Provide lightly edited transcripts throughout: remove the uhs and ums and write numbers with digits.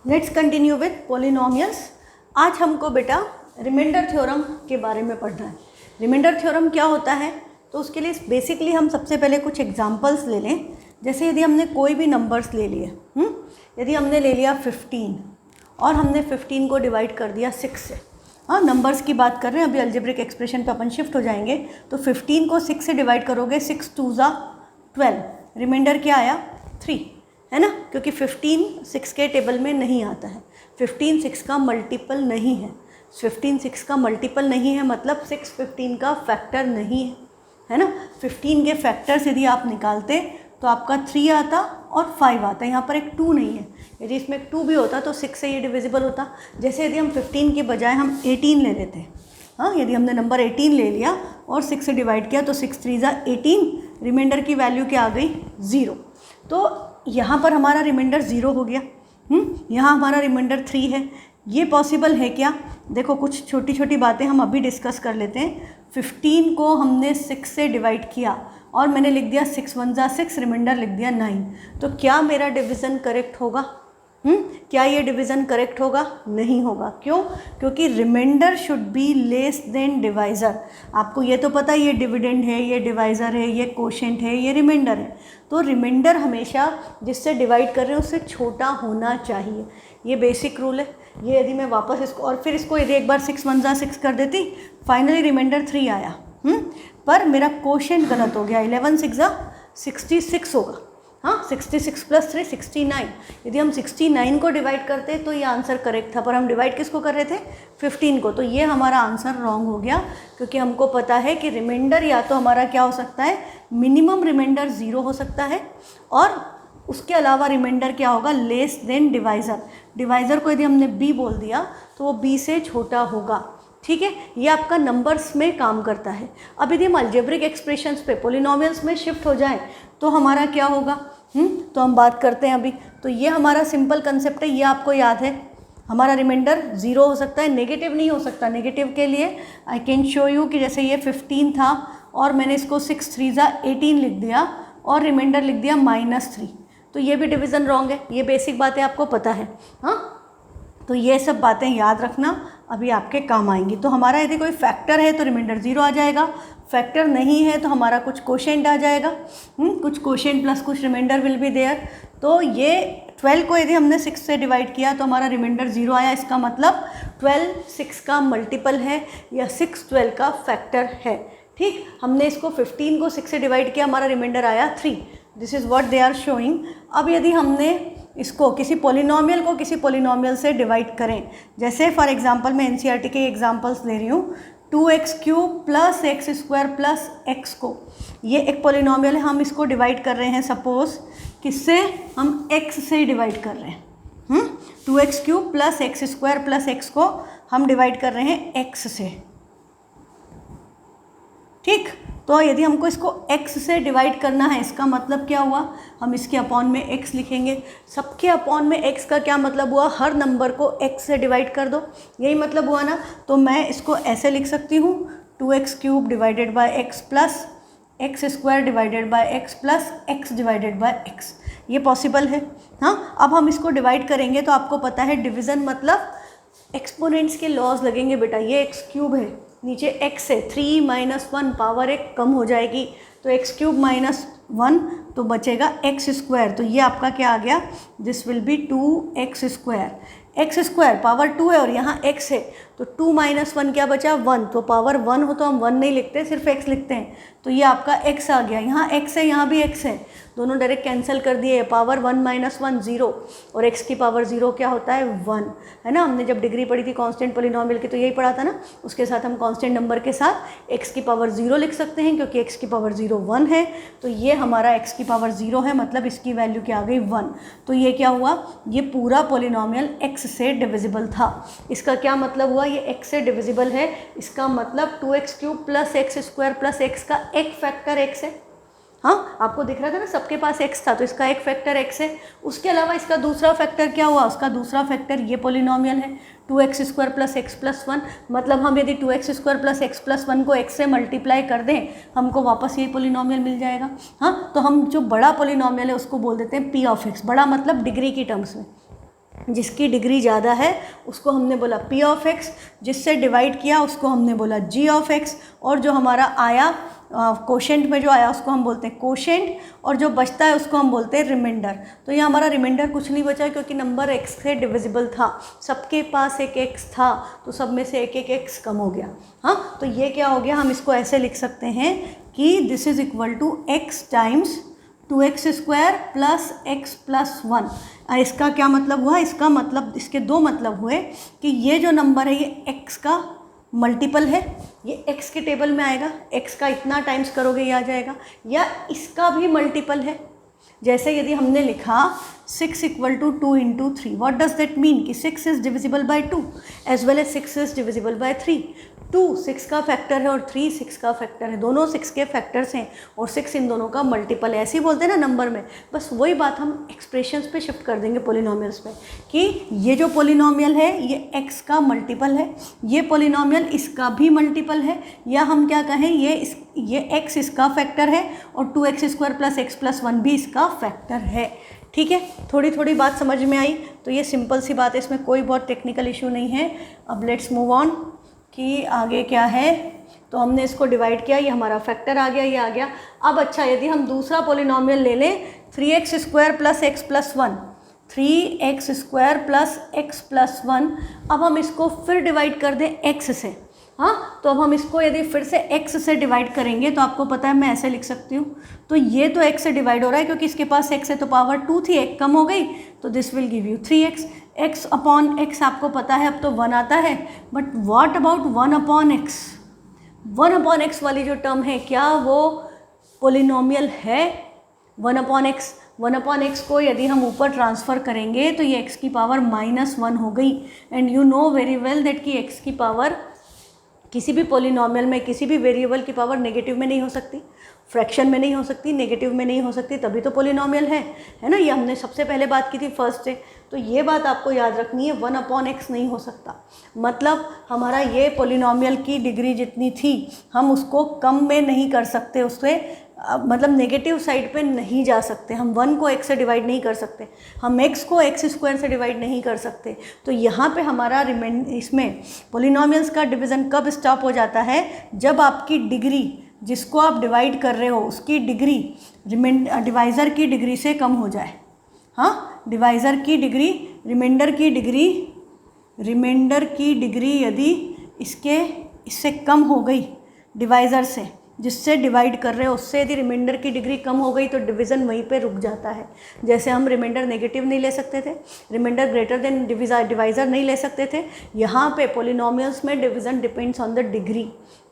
Let's continue with polynomials. आज हमको बेटा रिमाइंडर थ्योरम के बारे में पढ़ना है। रिमाइंडर थ्योरम क्या होता है, तो उसके लिए बेसिकली हम सबसे पहले कुछ एग्जांपल्स ले लें। जैसे यदि हमने कोई भी नंबर्स ले लिए, यदि हमने ले लिया 15 और हमने 15 को डिवाइड कर दिया 6 से। हाँ, नंबर्स की बात कर रहे हैं, अभी अलजेब्रिक एक्सप्रेशन पे अपन शिफ्ट हो जाएंगे। तो 15 को 6 से डिवाइड करोगे, 6 2 ज़ा 12, रिमाइंडर क्या आया 3, है ना, क्योंकि 15 6 के टेबल में नहीं आता है। 15 6 का मल्टीपल नहीं है। 15 6 का मल्टीपल नहीं है मतलब 6 15 का फैक्टर नहीं है ना। 15 के फैक्टर्स यदि आप निकालते तो आपका 3 आता और 5 आता। यहाँ पर एक 2 नहीं है, यदि इसमें एक 2 भी होता तो 6 से ये डिविजिबल होता। जैसे यदि हम 15 के बजाय हम 18 ले लेते, हाँ, यदि हमने नंबर 18 ले लिया और 6 से डिवाइड किया तो 6 3 ज़ा 18, रिमाइंडर की वैल्यू क्या आ गई 0। तो यहाँ पर हमारा रिमाइंडर 0 हो गया। यहाँ हमारा रिमाइंडर 3 है। ये पॉसिबल है क्या? देखो, कुछ छोटी छोटी बातें हम अभी डिस्कस कर लेते हैं। 15 को हमने 6 से डिवाइड किया और मैंने लिख दिया 6 1 ज़ा 6, रिमाइंडर लिख दिया 9। तो क्या मेरा डिवीज़न करेक्ट होगा? क्या ये डिवीज़न करेक्ट होगा? नहीं होगा। क्यों? क्योंकि reminder should be less than divisor. आपको ये तो पता है ये डिविडेंड है, ये डिवाइज़र है, ये कोशेंट है, ये रिमाइंडर है। तो रिमाइंडर हमेशा जिससे डिवाइड कर रहे हैं उससे छोटा होना चाहिए। ये बेसिक रूल है। ये यदि मैं वापस इसको और फिर इसको यदि एक बार 6 1 ज़ा 6 कर देती, फाइनली रिमाइंडर 3 आया। पर मेरा कोशेंट गलत हो गया। 11 6 ज़ा 66 होगा। हाँ, 66 प्लस 3 69। यदि हम 69 को डिवाइड करते तो ये आंसर करेक्ट था, पर हम डिवाइड किसको कर रहे थे 15 को। तो ये हमारा आंसर रॉन्ग हो गया, क्योंकि हमको पता है कि रिमाइंडर या तो हमारा क्या हो सकता है, मिनिमम रिमाइंडर 0 हो सकता है, और उसके अलावा रिमाइंडर क्या होगा, लेस देन डिवाइज़र। डिवाइज़र को यदि हमने b बोल दिया तो वो b से छोटा होगा। ठीक है, ये आपका नंबर्स में काम करता है। अब यदि हम अलजेब्रिक एक्सप्रेशंस पे पॉलिनोमियल्स में शिफ्ट हो जाएं तो हमारा क्या होगा, तो हम बात करते हैं अभी। तो ये हमारा सिंपल कंसेप्ट है, ये आपको याद है। हमारा रिमाइंडर 0 हो सकता है, नेगेटिव नहीं हो सकता। नेगेटिव के लिए आई कैन शो यू कि जैसे ये 15 था और मैंने इसको 6 3 ज़ा 18 लिख दिया और रिमाइंडर लिख दिया -3, तो ये भी डिवीज़न रॉन्ग है। ये बेसिक बातें आपको पता है। हाँ, तो ये सब बातें याद रखना, अभी आपके काम आएंगी। तो हमारा यदि कोई फैक्टर है तो रिमाइंडर 0 आ जाएगा, फैक्टर नहीं है तो हमारा कुछ कोशेंट आ जाएगा। कुछ कोशेंट प्लस कुछ रिमाइंडर विल बी देयर। तो ये 12 को यदि हमने 6 से डिवाइड किया तो हमारा रिमाइंडर 0 आया। इसका मतलब 12 6 का मल्टीपल है या 6 12 का फैक्टर है। ठीक, हमने इसको 15 को 6 से डिवाइड किया, हमारा रिमाइंडर आया 3। This is what they are showing. अब यदि हमने इसको किसी पॉलिनोमियल को किसी पॉलिनोमियल से डिवाइड करें, जैसे फॉर एग्जांपल मैं एनसीईआरटी के एग्जांपल्स ले रही हूँ, 2x³ plus x² plus x को, ये एक पॉलिनोमियल है, हम इसको डिवाइड कर रहे हैं सपोज किससे, हम x से डिवाइड कर रहे हैं। 2x³ plus x² plus x को हम डिवाइड कर रहे हैं x से। ठीक, तो यदि हमको इसको x से डिवाइड करना है, इसका मतलब क्या हुआ, हम इसके अपॉन में x लिखेंगे। सबके अपॉन में x का क्या मतलब हुआ, हर नंबर को x से डिवाइड कर दो, यही मतलब हुआ ना। तो मैं इसको ऐसे लिख सकती हूँ, 2x³ divided by x plus x² divided by x plus x divided by x। ये पॉसिबल है। हाँ, अब हम इसको डिवाइड करेंगे तो आपको पता है डिवीज़न मतलब एक्सपोनेंट्स के लॉज लगेंगे बेटा। ये x³ है, नीचे x है, 3 - 1 पावर 1 कम हो जाएगी, तो x³ - 1 तो बचेगा x²। तो ये आपका क्या आ गया, this will be 2x²। x² power 2 है और यहाँ x है, तो 2 - 1 क्या बचा 1, तो पावर 1 हो तो हम 1 नहीं लिखते, सिर्फ x लिखते हैं। तो ये आपका x आ गया, यहाँ x है यहाँ भी x है, दोनों डायरेक्ट कैंसिल कर दिए। पावर 1 - 1 0 और x की पावर 0 क्या होता है 1, है ना। हमने जब डिग्री पढ़ी थी कांस्टेंट पॉलिनोमियल की तो यही पढ़ा था ना। उसके साथ हम कांस्टेंट नंबर के साथ x की पावर 0 लिख सकते हैं, क्योंकि x की पावर 0 1 है। तो ये हमारा x की पावर 0 है, मतलब इसकी वैल्यू क्या आ गई 1। तो ये क्या हुआ, ये पूरा पॉलिनोमियल x से डिविजिबल था। इसका क्या मतलब हुआ, ये x से डिविजिबल है, इसका मतलब 2x³ plus x² plus x का एक फैक्टर x है। हाँ, आपको दिख रहा था ना, सबके पास x था तो इसका एक फैक्टर x है। उसके अलावा इसका दूसरा फैक्टर क्या हुआ, उसका दूसरा फैक्टर ये पॉलिनोमियल है 2x² प्लस x प्लस 1। मतलब हम यदि 2x² प्लस x प्लस 1 को x से मल्टीप्लाई कर दें, हमको वापस यही पॉलिनोमियल मिल जाएगा। हाँ, तो हम जो बड़ा पॉलिनोमियल है उसको बोल देते हैं p ऑफ x। बड़ा मतलब डिग्री की टर्म्स में। जिसकी डिग्री ज़्यादा है उसको हमने बोला p ऑफ x, जिससे डिवाइड किया उसको हमने बोला g ऑफ x, और जो हमारा आया कोशेंट में जो आया उसको हम बोलते हैं कोशेंट, और जो बचता है उसको हम बोलते हैं रिमाइंडर। तो ये हमारा रिमाइंडर कुछ नहीं बचा क्योंकि नंबर x से डिविजिबल था, सबके पास एक x था तो सब में से एक एक x कम हो गया। हाँ, तो ये क्या हो गया, हम इसको ऐसे लिख सकते हैं कि this is equal to x times 2x square plus x plus 1। इसका क्या मतलब हुआ, इसका मतलब, इसके दो मतलब हुए कि ये जो नंबर है ये x का मल्टीपल है, ये x के टेबल में आएगा, x का इतना टाइम्स करोगे ये आ जाएगा, या इसका भी मल्टीपल है। जैसे यदि हमने लिखा 6 equal to 2 into 3, what does that mean कि 6 is divisible by 2 as well as 6 is divisible by 3। 2 6 का फैक्टर है और 3 6 का फैक्टर है, दोनों 6 के फैक्टर्स हैं और 6 इन दोनों का मल्टीपल है। ऐसे ही बोलते हैं ना नंबर में, बस वही बात हम एक्सप्रेशंस पे शिफ्ट कर देंगे पोलिनोमियल्स पे, कि ये जो पोलिनोमियल है ये x का मल्टीपल है, ये पोलिनोमियल इसका भी मल्टीपल है, या हम क्या कहें ये x इसका फैक्टर है और 2x square plus x plus 1 भी इसका फैक्टर है। ठीक है, थोड़ी थोड़ी बात समझ में आई, तो ये सिंपल सी बात है, इसमें कोई बहुत टेक्निकल इशू नहीं है। अब लेट्स मूव ऑन कि आगे क्या है। तो हमने इसको डिवाइड किया, ये हमारा फैक्टर आ गया, ये आ गया। अब अच्छा, यदि हम दूसरा पोलिनोमियल ले लें 3x square plus x plus 1, 3x square plus x plus 1, अब हम इसको फिर डिवाइड कर दें x से। हाँ, तो अब हम इसको यदि फिर से x से डिवाइड करेंगे तो आपको पता है मैं ऐसे लिख सकती हूँ, तो ये तो x से डिवाइड हो रहा है क्योंकि इसके पास x है तो पावर 2 थी, एक कम हो गई, तो this will give you 3x। x upon x आपको पता है अब तो 1 आता है, but what about 1 upon x? 1 upon x वाली जो टर्म है क्या वो पोलिनोमियल है? 1 अपॉन x, 1 अपॉन x को यदि हम ऊपर ट्रांसफ़र करेंगे तो ये x की पावर -1 हो गई। And you know very well that कि x की पावर किसी भी पोलिनोमियल में, किसी भी वेरिएबल की पावर नेगेटिव में नहीं हो सकती, फ्रैक्शन में नहीं हो सकती, नेगेटिव में नहीं हो सकती, तभी तो पोलिनोमियल है ना। ये हमने सबसे पहले बात की थी फर्स्ट से, तो ये बात आपको याद रखनी है, 1 अपॉन x नहीं हो सकता। मतलब हमारा ये पोलिनोमियल की डिग्री जितनी थी हम उसको कम में नहीं कर सकते, उससे मतलब नेगेटिव साइड पे नहीं जा सकते। हम 1 को x से डिवाइड नहीं कर सकते, हम x को x स्क्वायर से डिवाइड नहीं कर सकते। तो यहाँ पे हमारा इसमें पोलिनोमियल्स का डिवीज़न कब स्टॉप हो जाता है? जब आपकी डिग्री, जिसको आप डिवाइड कर रहे हो उसकी डिग्री डिवाइज़र की डिग्री से कम हो जाए। हाँ, डिवाइज़र की डिग्री रिमाइंडर की डिग्री यदि इससे कम हो गई, डिवाइज़र से जिससे डिवाइड कर रहे हो उससे यदि रिमाइंडर की डिग्री कम हो गई तो डिवीज़न वहीं पे रुक जाता है। जैसे हम रिमाइंडर नेगेटिव नहीं ले सकते थे, रिमाइंडर ग्रेटर देन डिवाइज़र नहीं ले सकते थे, यहाँ पे पोलिनोमियल्स में division depends on the degree,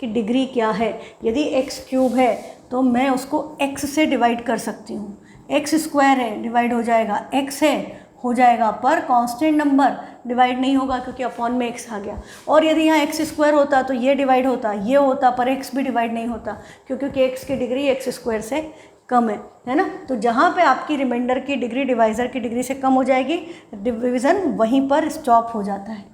कि डिग्री क्या है। यदि x क्यूब है तो मैं उसको x से डिवाइड कर सकती हूँ, x स्क्वायर है डिवाइड हो जाएगा, x है हो जाएगा, पर कांस्टेंट नंबर डिवाइड नहीं होगा क्योंकि अपॉन में x आ गया। और यदि यहाँ x स्क्वायर होता तो ये डिवाइड होता, ये होता, पर x भी डिवाइड नहीं होता क्योंकि x की डिग्री x स्क्वायर से कम है ना। तो जहाँ पे आपकी रिमाइंडर की डिग्री डिवाइज़र की डिग्री से कम हो जाएगी, डिवीज़न वहीं पर स्टॉप हो जाता है।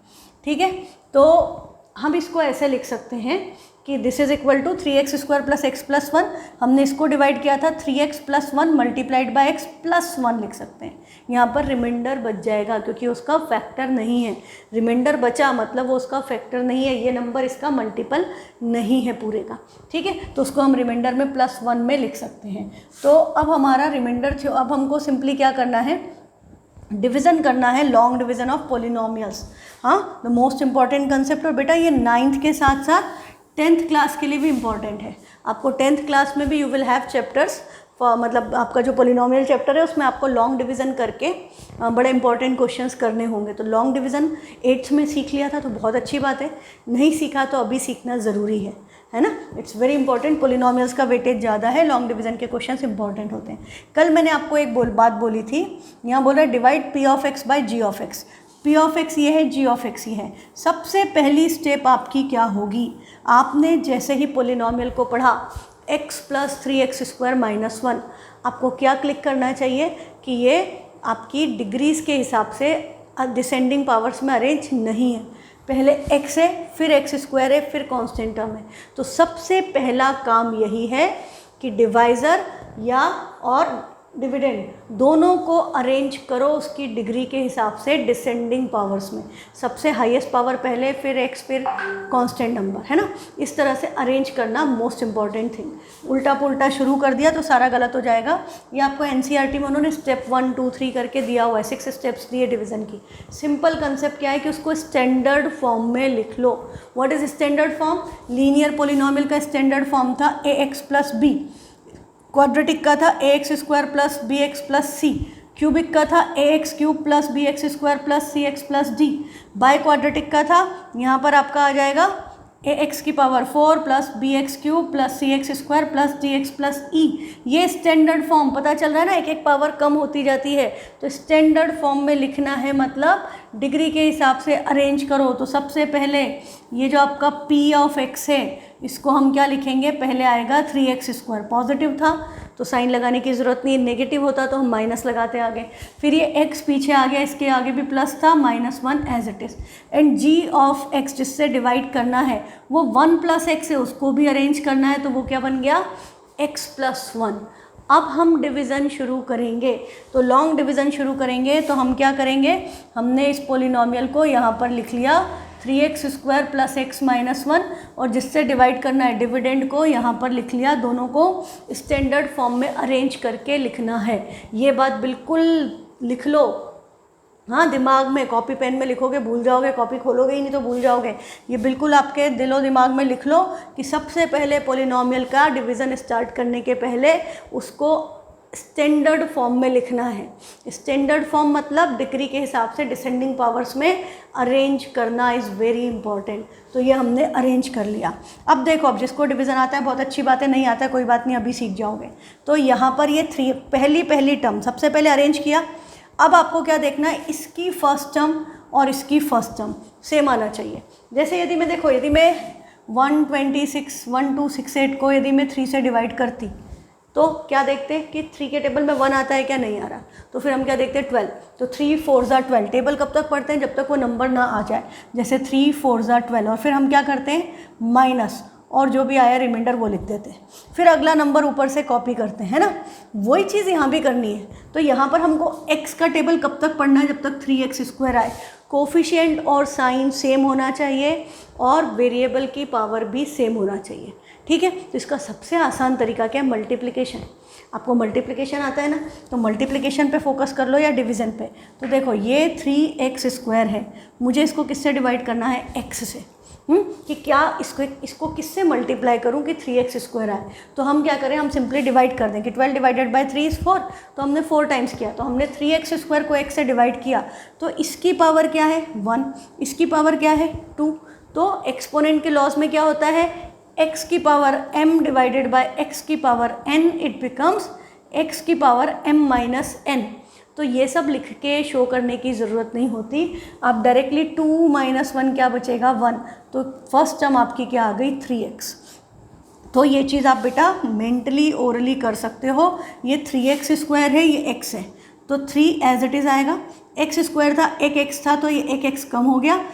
ठीक है, तो हम इसको ऐसे लिख सकते हैं कि this is equal to 3x square plus x plus 1, हमने इसको डिवाइड किया था 3x plus 1 multiplied by x plus 1 लिख सकते हैं। यहाँ पर रिमाइंडर बच जाएगा क्योंकि उसका फैक्टर नहीं है, रिमाइंडर बचा मतलब वो उसका फैक्टर नहीं है, ये नंबर इसका मल्टीपल नहीं है पूरे का। ठीक है, तो उसको हम रिमाइंडर में +1 में लिख सकते हैं। तो अब हमारा रिमाइंडर, अब हमको सिंपली क्या करना है, डिवीज़न करना है, लॉन्ग डिवीज़न ऑफ पोलिनोमियल्स। हाँ, द मोस्ट इंपॉर्टेंट कंसेप्ट। और बेटा ये 9th के साथ साथ 10th क्लास के लिए भी इम्पॉर्टेंट है। आपको 10th क्लास में भी यू विल हैव चैप्टर्स, मतलब आपका जो पोलिनोमियल चैप्टर है उसमें आपको लॉन्ग डिवीज़न करके बड़े इंपॉर्टेंट क्वेश्चंस करने होंगे। तो लॉन्ग डिवीज़न 8th में सीख लिया था तो बहुत अच्छी बात है, नहीं सीखा तो अभी सीखना ज़रूरी है ना। इट्स वेरी इंपॉर्टेंट, पोलिनोमियल्स का वेटेज ज़्यादा है, लॉन्ग डिवीज़न के क्वेश्चंस इंपॉर्टेंट होते हैं। कल मैंने आपको एक बात बोली थी, यहाँ बोला divide p of x by g of x। p of x ये है, g ऑफ x ये है। सबसे पहली स्टेप आपकी क्या होगी, आपने जैसे ही पोलिनोमियल को पढ़ा x plus 3x square minus 1, आपको क्या क्लिक करना चाहिए कि ये आपकी डिग्रीज़ के हिसाब से डिसेंडिंग पावर्स में अरेंज नहीं है। पहले x है, फिर x स्क्वायर है, फिर कांस्टेंट टर्म है। तो सबसे पहला काम यही है कि डिवाइज़र या और डिविडेंड दोनों को अरेंज करो उसकी डिग्री के हिसाब से डिसेंडिंग पावर्स में, सबसे हाईएस्ट पावर पहले, फिर एक्स, फिर कांस्टेंट नंबर, है ना। इस तरह से अरेंज करना मोस्ट इंपॉर्टेंट थिंग। उल्टा पुल्टा शुरू कर दिया तो सारा गलत हो जाएगा। ये आपको एनसीईआरटी में उन्होंने स्टेप 1 2 3 करके दिया हुआ है, 6 स्टेप्स दिए डिवीज़न की। सिंपल कंसेप्ट क्या है कि उसको स्टैंडर्ड फॉर्म में लिख लो। What is standard form? Linear polynomial का स्टैंडर्ड फॉर्म था ax प्लस बी, क्वाड्रेटिक का था ax square plus B X plus C, cubic का था ax cube plus B X square plus C X plus D, biquadratic का था यहाँ पर आपका आ जाएगा ax की power 4 plus B X cube plus C X square plus D X plus E. ये स्टैंडर्ड फॉर्म, पता चल रहा है ना, एक एक पावर कम होती जाती है, तो स्टैंडर्ड फॉर्म में लिखना है, मतलब डिग्री के हिसाब से अरेंज करो। तो सबसे पहले ये जो आपका p ऑफ x है इसको हम क्या लिखेंगे, पहले आएगा 3x स्क्वायर, पॉजिटिव था तो साइन लगाने की ज़रूरत नहीं, नेगेटिव होता तो हम माइनस लगाते आगे, फिर ये x पीछे आ गया, इसके आगे भी प्लस था, -1 as it is, and g of x जिससे डिवाइड करना है वो 1 प्लस एक्स है, उसको भी अरेंज करना है, तो वो क्या बन गया, x प्लस 1। अब हम डिवीज़न शुरू करेंगे, तो लॉन्ग डिवीज़न शुरू करेंगे तो हम क्या करेंगे, हमने इस पोलिनोमियल को यहाँ पर लिख लिया 3x square plus x minus 1, और जिससे डिवाइड करना है डिविडेंड को यहाँ पर लिख लिया, दोनों को स्टैंडर्ड फॉर्म में अरेंज करके लिखना है। ये बात बिल्कुल लिख लो, हाँ, दिमाग में, कॉपी पेन में लिखोगे भूल जाओगे, कॉपी खोलोगे ही नहीं तो भूल जाओगे। ये बिल्कुल आपके दिलो दिमाग में लिख लो कि सबसे पहले पोलिनोमियल का डिवीज़न स्टार्ट करने के पहले उसको स्टैंडर्ड फॉर्म में लिखना है। स्टैंडर्ड फॉर्म मतलब डिग्री के हिसाब से डिसेंडिंग पावर्स में अरेंज करना इज़ वेरी इंपॉर्टेंट। तो ये हमने अरेंज कर लिया। अब देखो, अब जिसको डिवीज़न आता है बहुत अच्छी बात है, नहीं आता है कोई बात नहीं, अभी सीख जाओगे। तो यहाँ पर ये 3 पहली टर्म सबसे पहले अरेंज किया। अब आपको क्या देखना है, इसकी फर्स्ट टर्म और इसकी फर्स्ट टर्म सेम आना चाहिए। जैसे यदि मैं देखो, यदि मैं 1268 को यदि मैं 3 से डिवाइड करती तो क्या देखते कि 3 के टेबल में 1 आता है क्या, नहीं आ रहा, तो फिर हम क्या देखते हैं 12, तो 3 4 12। टेबल कब तक पढ़ते हैं, जब तक वो नंबर ना आ जाए, जैसे 3 4 12, और फिर हम क्या करते हैं माइनस, और जो भी आया रिमाइंडर वो लिख देते हैं, फिर अगला नंबर ऊपर से कॉपी करते हैं ना। वही चीज़ यहाँ भी करनी है। तो यहाँ पर हमको x का टेबल कब तक पढ़ना है, जब तक 3x स्क्वायर आए, कोफिशिएंट और साइन सेम होना चाहिए और वेरिएबल की पावर भी सेम होना चाहिए, ठीक है। तो इसका सबसे आसान तरीका क्या है, मल्टीप्लिकेशन। आपको मल्टीप्लिकेशन आता है ना, तो मल्टीप्लिकेशन पे फोकस कर लो या डिवीज़न पे। तो देखो ये 3x स्क्वायर है, मुझे इसको किससे डिवाइड करना है, x से, कि क्या इसको किससे मल्टीप्लाई करूं कि 3x स्क्वायर आए। तो हम क्या करें, हम सिंपली डिवाइड कर दें कि 12 डिवाइडेड बाय 3 इज़ 4, तो हमने 4 टाइम्स किया, तो हमने 3x स्क्वायर को x से डिवाइड किया, तो इसकी पावर क्या है 1, इसकी पावर क्या है 2। तो एक्सपोनेंट के लॉज में क्या होता है, x की power m divided by x की power n, it becomes x की पावर m माइनस n। तो ये सब लिख के शो करने की ज़रूरत नहीं होती, आप डायरेक्टली 2 माइनस 1 क्या बचेगा 1, तो फर्स्ट टर्म आपकी क्या आ गई 3x। तो ये चीज़ आप बेटा मेंटली ओरली कर सकते हो। ये 3x स्क्वायर है, ये x है, तो 3 एज इट इज़ आएगा, x स्क्वायर था, एक x था, तो ये एक x कम हो गया,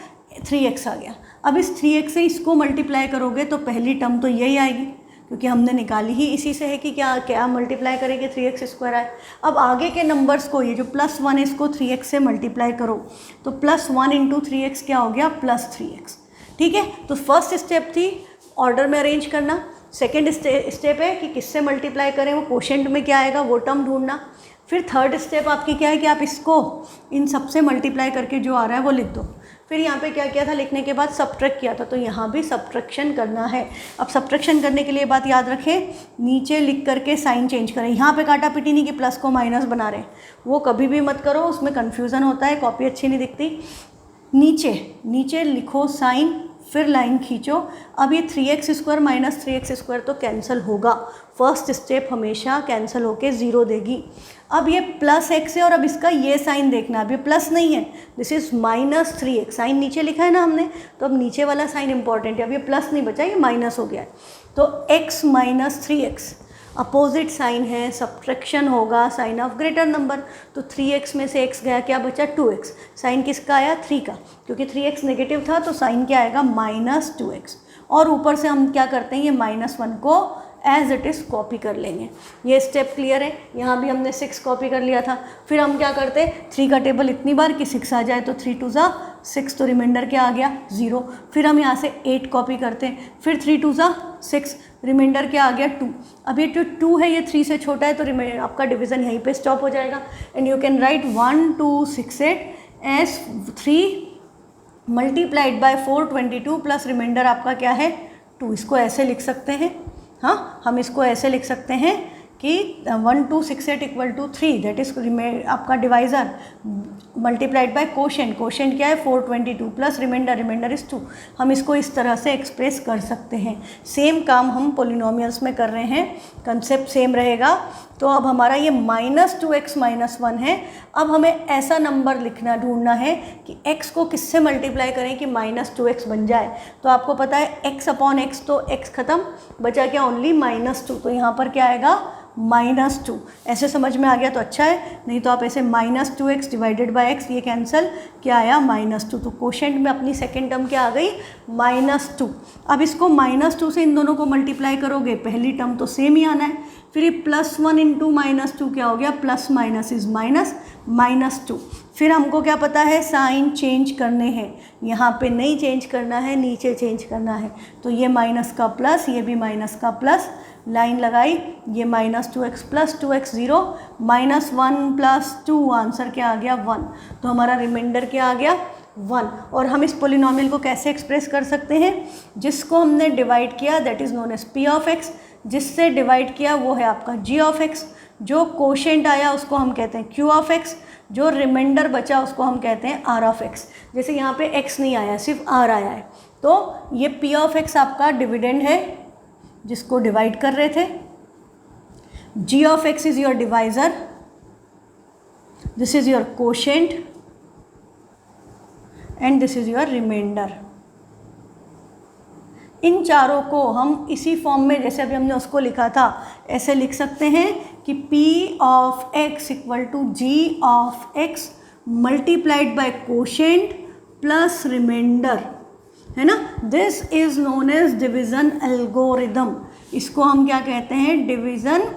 3x आ गया। अब इस 3x से इसको मल्टीप्लाई करोगे तो पहली टर्म तो यही आएगी, क्योंकि हमने निकाली ही इसी से है कि क्या क्या मल्टीप्लाई करेंगे 3x स्क्वायर आए। अब आगे के नंबर्स को, ये जो +1 है इसको 3x से मल्टीप्लाई करो, तो +1 इंटू 3x क्या हो गया +3x, ठीक है। तो फर्स्ट स्टेप थी ऑर्डर में अरेंज करना, सेकेंड स्टेप है कि किससे मल्टीप्लाई करें, वो कोशेंट में क्या आएगा वो टर्म ढूंढना, फिर थर्ड स्टेप आपकी क्या है कि आप इसको इन सबसे मल्टीप्लाई करके जो आ रहा है वो लिख दो। फिर यहाँ पे क्या किया था, लिखने के बाद सब्ट्रैक्ट किया था, तो यहाँ भी सब्ट्रैक्शन करना है। अब सब्ट्रैक्शन करने के लिए बात याद रखें, नीचे लिख करके साइन चेंज करें। यहाँ पे काटा पिटी नहीं कि प्लस को माइनस बना रहे, वो कभी भी मत करो, उसमें कन्फ्यूज़न होता है, कॉपी अच्छी नहीं दिखती। नीचे लिखो साइन, फिर लाइन खींचो। अब ये 3x square minus 3x square तो कैंसिल होगा, फर्स्ट स्टेप हमेशा कैंसिल होके 0 देगी। अब ये +x है और अब इसका ये साइन देखना, अब ये प्लस नहीं है, दिस इज़ -3x, साइन नीचे लिखा है ना हमने, तो अब नीचे वाला साइन इंपॉर्टेंट है, अब ये प्लस नहीं बचा, ये माइनस हो गया है। तो x - 3x अपोजिट साइन है, सब्ट्रैक्शन होगा साइन ऑफ ग्रेटर नंबर, तो 3x में से x गया, क्या बचा 2x, साइन किसका आया 3 का, क्योंकि 3x नेगेटिव था तो साइन क्या आएगा -2x। और ऊपर से हम क्या करते हैं, ये -1 को एज इट इज़ कॉपी कर लेंगे। ये स्टेप क्लियर है। यहाँ भी हमने 6 कॉपी कर लिया था। फिर हम क्या करते हैं, 3 का टेबल इतनी बार कि 6 आ जाए, तो 3 2 ज़ा 6, तो रिमाइंडर क्या आ गया 0। फिर हम यहाँ से 8 कॉपी करते हैं, फिर 3 2 ज़ा 6, रिमाइंडर क्या आ गया 2। अब ये जो 2 है ये 3 से छोटा है, तो रिमाइंडर आपका डिवीज़न यहीं पे स्टॉप हो जाएगा। And you can write 1 2 6 8 as 3 multiplied by 422 plus reminder आपका क्या है 2। इसको ऐसे लिख सकते हैं, हाँ हम इसको ऐसे लिख सकते हैं कि 1 2 6 8 इक्वल टू 3, दैट इज आपका divisor multiplied by quotient. Quotient क्या है 422 प्लस रिमाइंडर, रिमाइंडर इज़ 2। हम इसको इस तरह से एक्सप्रेस कर सकते हैं। सेम काम हम पोलिनोमियल्स में कर रहे हैं, कंसेप्ट सेम रहेगा। तो अब हमारा ये -2x - 1 है। अब हमें ऐसा नंबर लिखना ढूंढना है कि x को किससे मल्टीप्लाई करें कि -2x बन जाए। तो आपको पता है x अपॉन x, तो x ख़त्म, बचा क्या ओनली -2। तो यहाँ पर क्या आएगा -2। ऐसे समझ में आ गया तो अच्छा है, नहीं तो आप ऐसे -2x डिवाइडेड बाय x, ये कैंसिल, क्या आया -2। तो कोशेंट में अपनी सेकेंड टर्म क्या आ गई -2। अब इसको -2 से इन दोनों को मल्टीप्लाई करोगे, पहली टर्म तो सेम ही आना है। फिर ये +1 इंटू -2 क्या हो गया, प्लस माइनस इज माइनस -2। फिर हमको क्या पता है साइन चेंज करने हैं, यहाँ पे नहीं चेंज करना है, नीचे चेंज करना है। तो ये माइनस का प्लस, ये भी माइनस का प्लस, लाइन लगाई, ये -2x plus 2x 0, -1 plus 2, answer क्या आ गया 1। तो हमारा रिमाइंडर क्या आ गया 1। और हम इस पोलिनोमियल को कैसे एक्सप्रेस कर सकते हैं, जिसको हमने डिवाइड किया that is known as p of x, जिससे डिवाइड किया वो है आपका g ऑफ x, जो कोशेंट आया उसको हम कहते हैं q ऑफ x, जो रिमाइंडर बचा उसको हम कहते हैं r ऑफ x। जैसे यहाँ पे x नहीं आया, सिर्फ r आया है, तो ये p ऑफ x आपका डिविडेंड है जिसको डिवाइड कर रहे थे, g of x is your divisor, this is your quotient and this is your remainder. इन चारों को हम इसी फॉर्म में जैसे अभी हमने उसको लिखा था ऐसे लिख सकते हैं कि p of x equal to g of x multiplied by quotient plus reminder, है ना। This is known as division algorithm. इसको हम क्या कहते हैं, डिवीज़न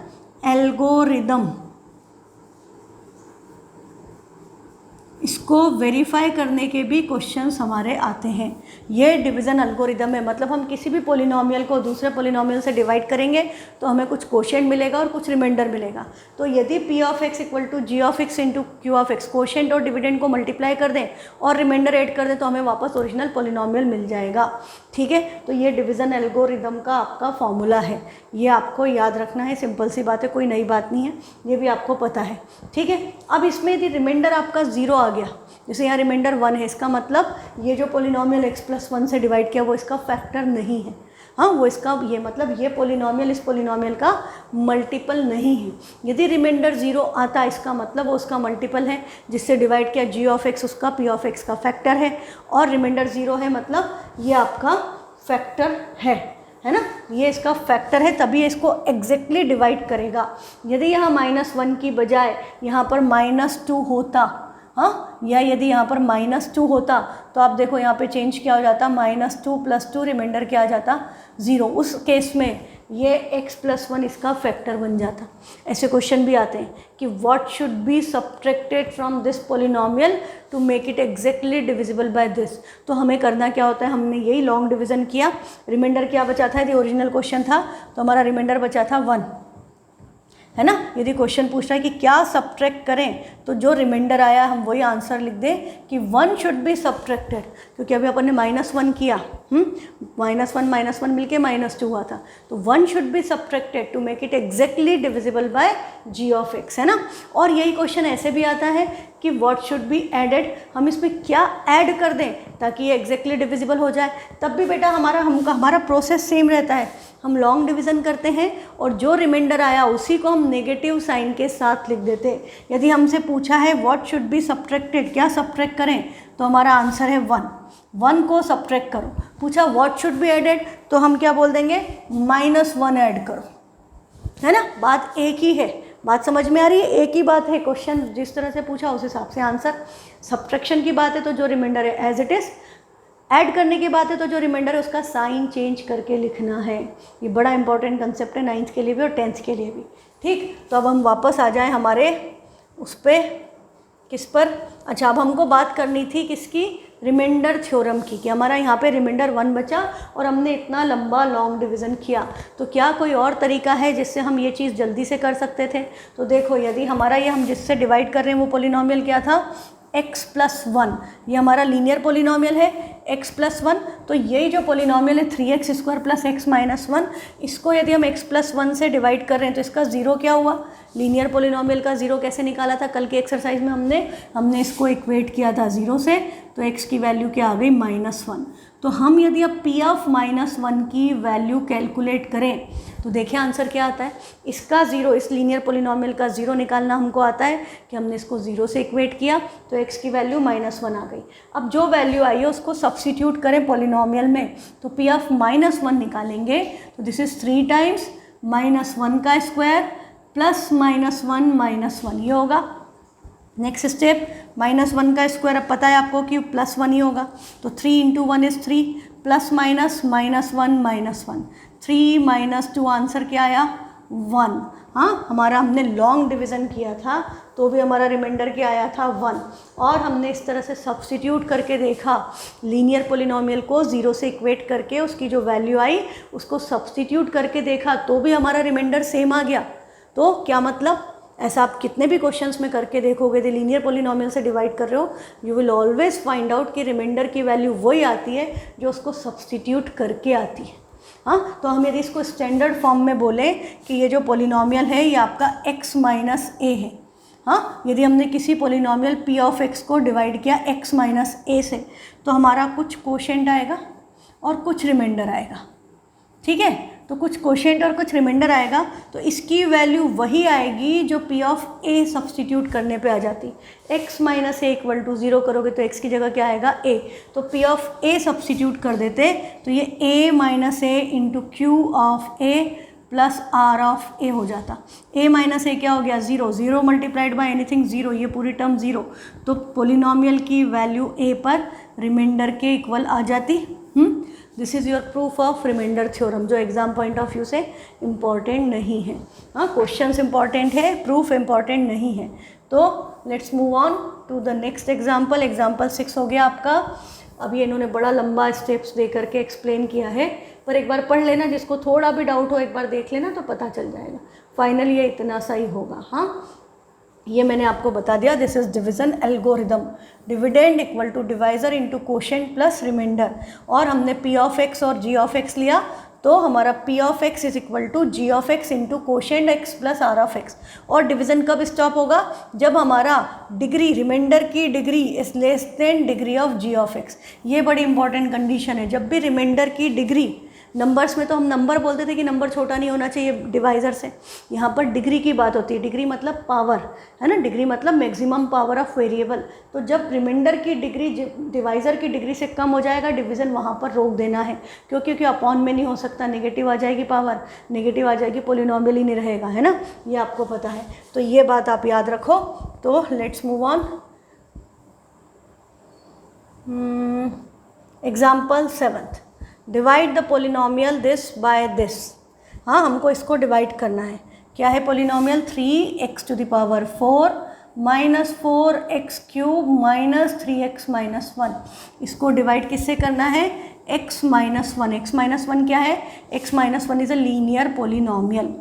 एल्गोरिदम। इसको वेरीफाई करने के भी क्वेश्चंस हमारे आते हैं। ये डिवीज़न एल्गोरिदम है, मतलब हम किसी भी पोलिनोमियल को दूसरे पोलिनोमियल से डिवाइड करेंगे तो हमें कुछ कोशेंट मिलेगा और कुछ रिमाइंडर मिलेगा। तो यदि p of x equal to g of x into q of x, quotient और डिविडेंड को मल्टीप्लाई कर दें और रिमाइंडर ऐड कर दें तो हमें वापस ओरिजिनल पोलिनोमियल मिल जाएगा। ठीक है, तो ये डिवीज़न एल्गोरिदम का आपका फॉर्मूला है, ये आपको याद रखना है। सिंपल सी बात है, कोई नई बात नहीं है, ये भी आपको पता है। ठीक है, अब इसमें यदि रिमाइंडर आपका 0 आ गया, जैसे यहाँ रिमाइंडर 1 है, इसका मतलब ये जो पोलिनोमियल x प्लस 1 से डिवाइड किया वो इसका फैक्टर नहीं है। हाँ, वो इसका ये मतलब ये पोलिनोमियल इस पोलिनोमियल का मल्टीपल नहीं है। यदि रिमाइंडर 0 आता है इसका मतलब वो उसका मल्टीपल है, जिससे डिवाइड किया g ऑफ x उसका p ऑफ x का फैक्टर है, और रिमाइंडर 0 है मतलब ये आपका फैक्टर है ना, ये इसका फैक्टर है, तभी इसको एग्जैक्टली डिवाइड करेगा। यदि यहाँ -1 की बजाय यहाँ पर -2 होता, हाँ, या यदि यहाँ पर -2 होता तो आप देखो यहाँ पे चेंज क्या हो जाता, -2 + 2 रिमाइंडर क्या आ जाता 0। उस केस में ये x + 1 इसका फैक्टर बन जाता। ऐसे क्वेश्चन भी आते हैं कि what should be subtracted from this polynomial to make it exactly divisible by this. तो हमें करना क्या होता है, हमने यही लॉन्ग डिवीज़न किया, रिमाइंडर क्या बचा था, यदि ओरिजिनल क्वेश्चन था तो हमारा रिमाइंडर बचा था 1, है ना। यदि क्वेश्चन पूछ रहा है कि क्या सब्ट्रैक्ट करें तो जो रिमाइंडर आया हम वही आंसर लिख दें कि 1 शुड बी सब्ट्रैक्टेड, क्योंकि अभी अपन ने -1 किया, -1 मिलके -2 हुआ था, तो 1 should be subtracted to make it exactly divisible by g of x, है ना। और यही क्वेश्चन ऐसे भी आता है कि व्हाट शुड बी एडेड, हम इसमें क्या ऐड कर दें ताकि ये एग्जैक्टली डिविजिबल हो जाए। तब भी बेटा हमारा प्रोसेस सेम रहता है, हम लॉन्ग डिवीज़न करते हैं और जो रिमाइंडर आया उसी को हम नेगेटिव साइन के साथ लिख देते हैं। यदि हमसे पूछा है व्हाट शुड बी सब्ट्रैक्टेड, क्या सब्ट्रैक्ट करें, तो हमारा आंसर है 1 को सब्ट्रैक्ट करो। पूछा व्हाट शुड बी एडेड तो हम क्या बोल देंगे, -1 ऐड करो, है ना। बात एक ही है, बात समझ में आ रही है, एक ही बात है। क्वेश्चन जिस तरह से पूछा उस हिसाब से आंसर। सब्ट्रैक्शन की बात है तो जो रिमाइंडर है एज इट इज़ ऐड करने की बात है तो जो रिमाइंडर है उसका साइन चेंज करके लिखना है। ये बड़ा इंपॉर्टेंट कंसेप्ट है 9th के लिए भी और 10th के लिए भी। ठीक, तो अब हम वापस आ जाएं हमारे उस पर, किस पर, अच्छा अब हमको बात करनी थी किसकी, रिमाइंडर थ्योरम की, कि हमारा यहाँ पे रिमाइंडर 1 बचा और हमने इतना लंबा लॉन्ग डिवीज़न किया, तो क्या कोई और तरीका है जिससे हम ये चीज़ जल्दी से कर सकते थे। तो देखो, यदि हमारा ये हम जिससे डिवाइड कर रहे हैं वो पोलिनोमियल क्या था, x+1, ये हमारा लीनियर पोलिनोमियल है x+1। तो यही जो पोलिनोमियल है 3x² + x - 1, इसको यदि हम x+1 से डिवाइड कर रहे हैं तो इसका ज़ीरो क्या हुआ, लीनियर पोलिनोमियल का ज़ीरो कैसे निकाला था कल के एक्सरसाइज में हमने इसको इक्वेट किया था ज़ीरो से, तो x की वैल्यू क्या आ गई -1। तो हम यदि अब p ऑफ -1 की वैल्यू कैलकुलेट करें तो देखिए आंसर क्या आता है, इसका ज़ीरो, इस लीनियर पोलिनोमियल का ज़ीरो निकालना हमको आता है कि हमने इसको ज़ीरो से इक्वेट किया तो x की वैल्यू -1 आ गई। अब जो वैल्यू आई है उसको सब्स्टिट्यूट करें पोलिनोमियल में, तो p ऑफ -1 निकालेंगे तो दिस इज़ 3 टाइम्स -1 का स्क्वायर प्लस -1 ये होगा। नेक्स्ट स्टेप, -1 का स्क्वायर अब पता है आपको कि +1 ही होगा, तो 3 × 1 = 3 प्लस माइनस -1 3 - 2 आंसर क्या आया 1। हाँ, हमारा हमने लॉन्ग डिवीज़न किया था तो भी हमारा रिमाइंडर क्या आया था 1, और हमने इस तरह से सब्स्टिट्यूट करके देखा, लीनियर पोलिनोमियल को ज़ीरो से इक्वेट करके उसकी जो वैल्यू आई उसको सब्स्टिट्यूट करके देखा तो भी हमारा रिमाइंडर सेम आ गया। तो क्या मतलब, ऐसा आप कितने भी क्वेश्चंस में करके देखोगे, यदि लीनियर पोलिनोमियल से डिवाइड कर रहे हो you will always find out कि रिमाइंडर की वैल्यू वही आती है जो उसको सब्स्टिट्यूट करके आती है। हाँ, तो हम यदि इसको स्टैंडर्ड फॉर्म में बोलें कि ये जो पोलिनोमियल है ये आपका x - a है। हाँ, यदि हमने किसी पोलिनोमियल p ऑफ x को डिवाइड किया x - a से तो हमारा कुछ कोशेंट आएगा और कुछ रिमाइंडर आएगा। ठीक है, तो कुछ कोशेंट और कुछ रिमाइंडर आएगा, तो इसकी वैल्यू वही आएगी जो p ऑफ a सब्स्टिट्यूट करने पे आ जाती। x - a = 0 करोगे तो x की जगह क्या आएगा a, तो p ऑफ a सब्स्टिट्यूट कर देते तो ये a - a × q of a plus r of a हो जाता। a - a क्या हो गया 0, 0 मल्टीप्लाइड बाय एनीथिंग 0, ये पूरी टर्म 0, तो पोलिनोमियल की वैल्यू a पर रिमाइंडर के इक्वल आ जाती। This is your proof of reminder theorem, जो एग्जाम पॉइंट ऑफ व्यू से इम्पॉर्टेंट नहीं है। हाँ, क्वेश्चंस इम्पॉर्टेंट है, प्रूफ इम्पॉर्टेंट नहीं है। तो let's move on to the next example. Example 6 हो गया आपका। अभी इन्होंने बड़ा लंबा स्टेप्स दे करके एक्सप्लेन किया है, पर एक बार पढ़ लेना, जिसको थोड़ा भी डाउट हो एक बार देख लेना तो पता चल जाएगा। फाइनल ये इतना सा ही होगा। हाँ, ये मैंने आपको बता दिया, this is division algorithm, dividend equal to divisor into quotient plus reminder, और हमने p ऑफ x और g ऑफ x लिया तो हमारा p of x is equal to g of x into quotient x plus r of x। और division कब stop होगा, जब हमारा डिग्री, रिमाइंडर की degree is less than degree of g of x। ये बड़ी इंपॉर्टेंट कंडीशन है, जब भी रिमाइंडर की डिग्री, नंबर्स में तो हम नंबर बोलते थे कि नंबर छोटा नहीं होना चाहिए डिवाइज़र से, यहाँ पर डिग्री की बात होती है। डिग्री मतलब पावर है ना, डिग्री मतलब मैक्सिमम पावर ऑफ वेरिएबल। तो जब रिमाइंडर की डिग्री डिवाइज़र की डिग्री से कम हो जाएगा, डिवीज़न वहाँ पर रोक देना है, क्योंकि अपॉन में नहीं हो सकता, नेगेटिव आ जाएगी पावर, नेगेटिव आ जाएगी, पोलिनोमियल ही नहीं रहेगा, है ना, ये आपको पता है। तो ये बात आप याद रखो। तो let's move on. Example 7, divide the polynomial this by this. हाँ, हमको इसको डिवाइड करना है। क्या है पोलिनोमियल, 3x⁴ - 4x³ - 3x - 1। इसको डिवाइड किससे करना है, x - 1। x - 1 क्या है, x - 1 is a linear polynomial.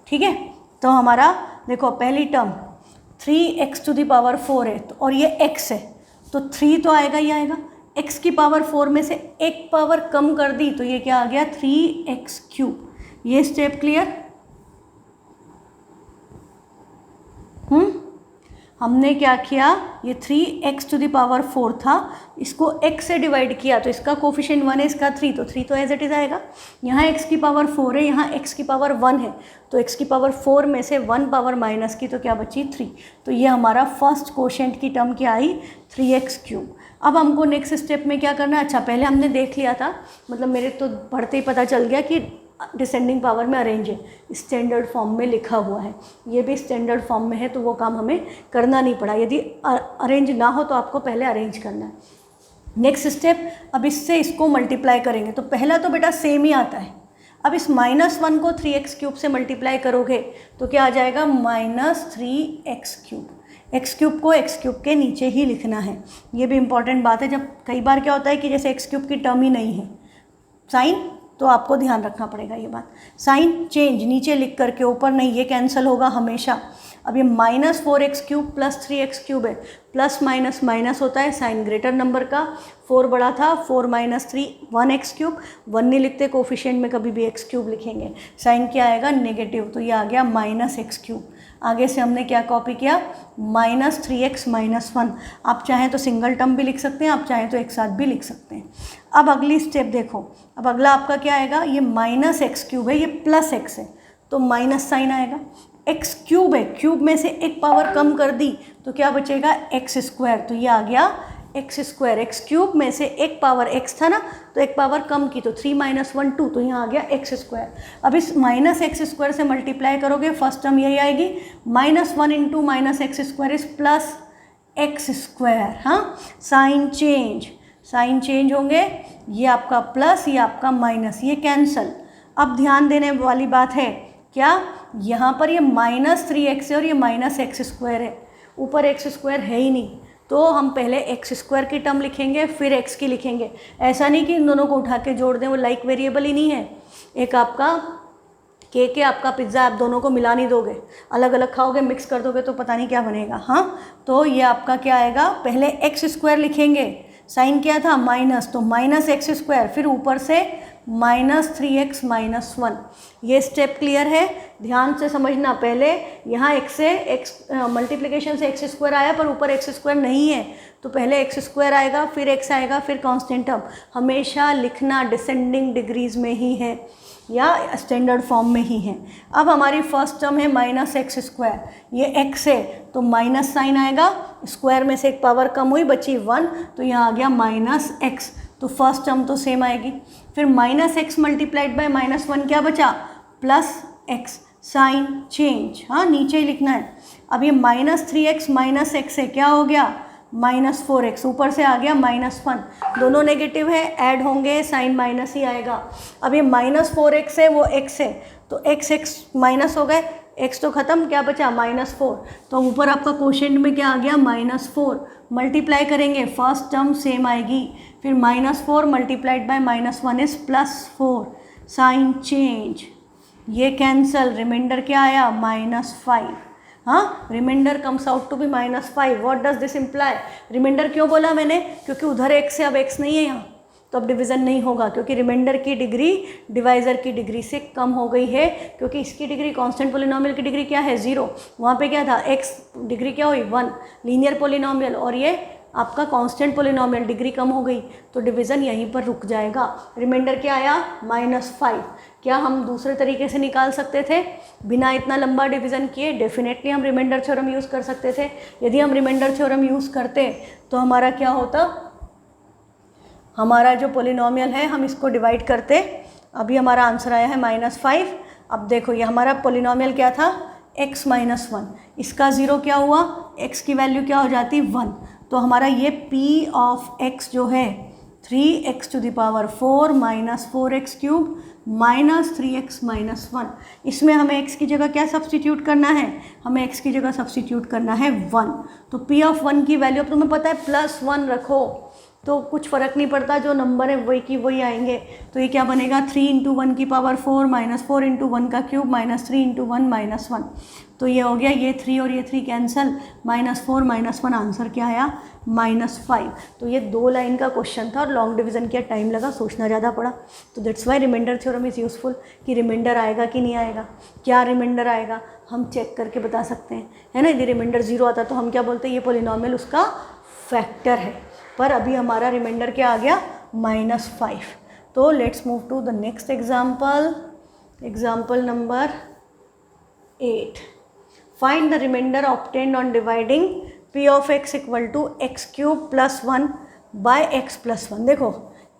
ठीक है, तो हमारा देखो पहली टर्म 3x⁴ है तो, और ये x है तो 3 तो आएगा ही आएगा। x की पावर 4 में से एक पावर कम कर दी तो ये क्या आ गया 3x³। ये स्टेप क्लियर। हमने क्या किया, ये 3x⁴ था, इसको x से डिवाइड किया तो इसका कोफिशिएंट 1 है, इसका 3, तो 3 तो एज इट इज़ आएगा। यहाँ x की पावर 4 है, यहाँ x की पावर 1 है, तो x की पावर 4 में से 1 पावर माइनस की तो क्या बची 3। तो ये हमारा फर्स्ट कोशेंट की टर्म क्या आई 3x³। अब हमको नेक्स्ट स्टेप में क्या करना है, अच्छा पहले हमने देख लिया था, मतलब मेरे तो पढ़ते ही पता चल गया कि डिसेंडिंग पावर में अरेंज है, स्टैंडर्ड फॉर्म में लिखा हुआ है, ये भी स्टैंडर्ड फॉर्म में है, तो वो काम हमें करना नहीं पड़ा। यदि अरेंज ना हो तो आपको पहले अरेंज करना है। नेक्स्ट स्टेप, अब इससे इसको मल्टीप्लाई करेंगे तो पहला तो बेटा सेम ही आता है। अब इस -1 को 3x³ से मल्टीप्लाई करोगे तो क्या आ जाएगा -3x³। x³ को x³ के नीचे ही लिखना है। ये भी इंपॉर्टेंट बात है, जब कई बार क्या होता है कि जैसे x³ की टर्म ही नहीं है साइन, तो आपको ध्यान रखना पड़ेगा ये बात। साइन चेंज नीचे लिख करके, ऊपर नहीं, ये कैंसिल होगा हमेशा। अब ये -4x³ + 3x³ है, प्लस माइनस माइनस होता है साइन ग्रेटर नंबर का। 4 बड़ा था, 4 - 3 1x³, 1 नहीं लिखते कोफिशिएंट में, कभी भी x³ लिखेंगे। साइन क्या आएगा नेगेटिव, तो ये आ गया -x³। आगे से हमने क्या कॉपी किया -3x - 1। आप चाहें तो सिंगल टर्म भी लिख सकते हैं, आप चाहें तो एक साथ भी लिख सकते हैं। अब अगली स्टेप देखो, अब अगला आपका क्या आएगा, ये -x³ है, ये +x है तो माइनस साइन आएगा। x³ है, क्यूब में से एक पावर कम कर दी तो क्या बचेगा x², तो ये आ गया x²। x³ में से एक पावर x था ना, तो एक पावर कम की तो 3 - 1 2, तो यहाँ आ गया x²। अब इस -x² से मल्टीप्लाई करोगे, फर्स्ट टर्म यही आएगी, -1 × -x² इज +x²। हाँ, साइन चेंज होंगे, ये आपका प्लस, ये आपका माइनस, ये कैंसल। अब ध्यान देने वाली बात है क्या, यहाँ पर ये -3x है और ये -x² है, ऊपर x² है ही नहीं, तो हम पहले x² की टर्म लिखेंगे फिर x की लिखेंगे। ऐसा नहीं कि इन दोनों को उठा के जोड़ दें, वो लाइक वेरिएबल ही नहीं है। एक आपका केक है, आपका पिज़्ज़ा, आप दोनों को मिला नहीं दोगे, अलग अलग खाओगे, मिक्स कर दोगे तो पता नहीं क्या बनेगा। हाँ, तो ये आपका क्या आएगा, पहले x² लिखेंगे, साइन क्या था माइनस, तो -x², फिर ऊपर से -3x - 1। ये स्टेप क्लियर है, ध्यान से समझना। पहले यहाँ x से x मल्टीप्लिकेशन से x² आया, पर ऊपर x² नहीं है, तो पहले x² आएगा, फिर x आएगा, फिर कांस्टेंट टर्म। हमेशा लिखना डिसेंडिंग डिग्रीज में ही है या स्टैंडर्ड फॉर्म में ही है। अब हमारी फर्स्ट टर्म है -x², ये x है तो माइनस साइन आएगा, स्क्वायर में से एक पावर कम हुई, बची 1, तो यहाँ आ गया -x, तो फर्स्ट टर्म तो सेम आएगी। फिर -x मल्टीप्लाइड बाय -1 क्या बचा, +x, साइन चेंज। हाँ, नीचे ही लिखना है। अब ये -3x - x है, क्या हो गया -4x, ऊपर से आ गया -1, दोनों नेगेटिव है, ऐड होंगे, साइन माइनस ही आएगा। अब ये -4x है, वो x है, तो x माइनस हो गए, x तो ख़त्म, क्या बचा -4, तो ऊपर आपका क्वोशिएंट में क्या आ गया -4। मल्टीप्लाई करेंगे, फर्स्ट टर्म सेम आएगी, फिर -4 multiplied by -1 is +4, sign change, ये कैंसल, रिमाइंडर क्या आया -5। हाँ, remainder comes out to be -5। What does this imply, remainder क्यों बोला मैंने, क्योंकि उधर x है, अब x नहीं है यहाँ, तो अब डिवीज़न नहीं होगा, क्योंकि रिमाइंडर की डिग्री डिवाइज़र की डिग्री से कम हो गई है, क्योंकि इसकी डिग्री कांस्टेंट पोलिनोमियल की डिग्री क्या है 0, वहाँ पे क्या था x डिग्री क्या हुई 1, लीनियर पोलिनोमियल, और ये आपका कांस्टेंट पोलिनोमियल, डिग्री कम हो गई, तो डिवीज़न यहीं पर रुक जाएगा। रिमाइंडर क्या आया -5। क्या हम दूसरे तरीके से निकाल सकते थे बिना इतना लंबा डिवीज़न किए, डेफिनेटली हम रिमाइंडर थ्योरम यूज़ कर सकते थे। यदि हम रिमाइंडर थ्योरम यूज़ करते तो हमारा क्या होता, हमारा जो पोलिनोमियल है हम इसको डिवाइड करते। अभी हमारा आंसर आया है -5। अब देखो, ये हमारा पोलिनोमियल क्या था x - 1, इसका 0 क्या हुआ, x की वैल्यू क्या हो जाती 1, तो हमारा ये p ऑफ x जो है 3x⁴ - 4x³ - 3x - 1, इसमें हमें x की जगह क्या सब्सटीट्यूट करना है, हमें x की जगह सब्सटीट्यूट करना है 1। तो p ऑफ 1 की वैल्यू अब तुम्हें पता है +1 रखो तो कुछ फ़र्क नहीं पड़ता, जो नंबर है वही की वही आएंगे। तो ये क्या बनेगा 3 × 1 की पावर 4 - 4 × 1 का क्यूब -3 × 1 - 1, तो ये हो गया, ये 3 और ये 3 कैंसल, -4 - 1, आंसर क्या आया -5। तो ये 2 लाइन का क्वेश्चन था और लॉन्ग डिवीज़न किया, टाइम लगा, सोचना ज़्यादा पड़ा, तो that's why remainder theorem is useful, कि रिमाइंडर आएगा कि नहीं आएगा, क्या रिमाइंडर आएगा हम चेक करके बता सकते हैं, है ना। यदि रिमाइंडर 0 आता तो हम क्या बोलते हैं, ये पोलिनोमियल उसका फैक्टर है, पर अभी हमारा रिमाइंडर क्या आ गया -5। तो let's move to the next example, example number 8। Find the remainder obtained on dividing p of x = x³ + 1 by x + 1। देखो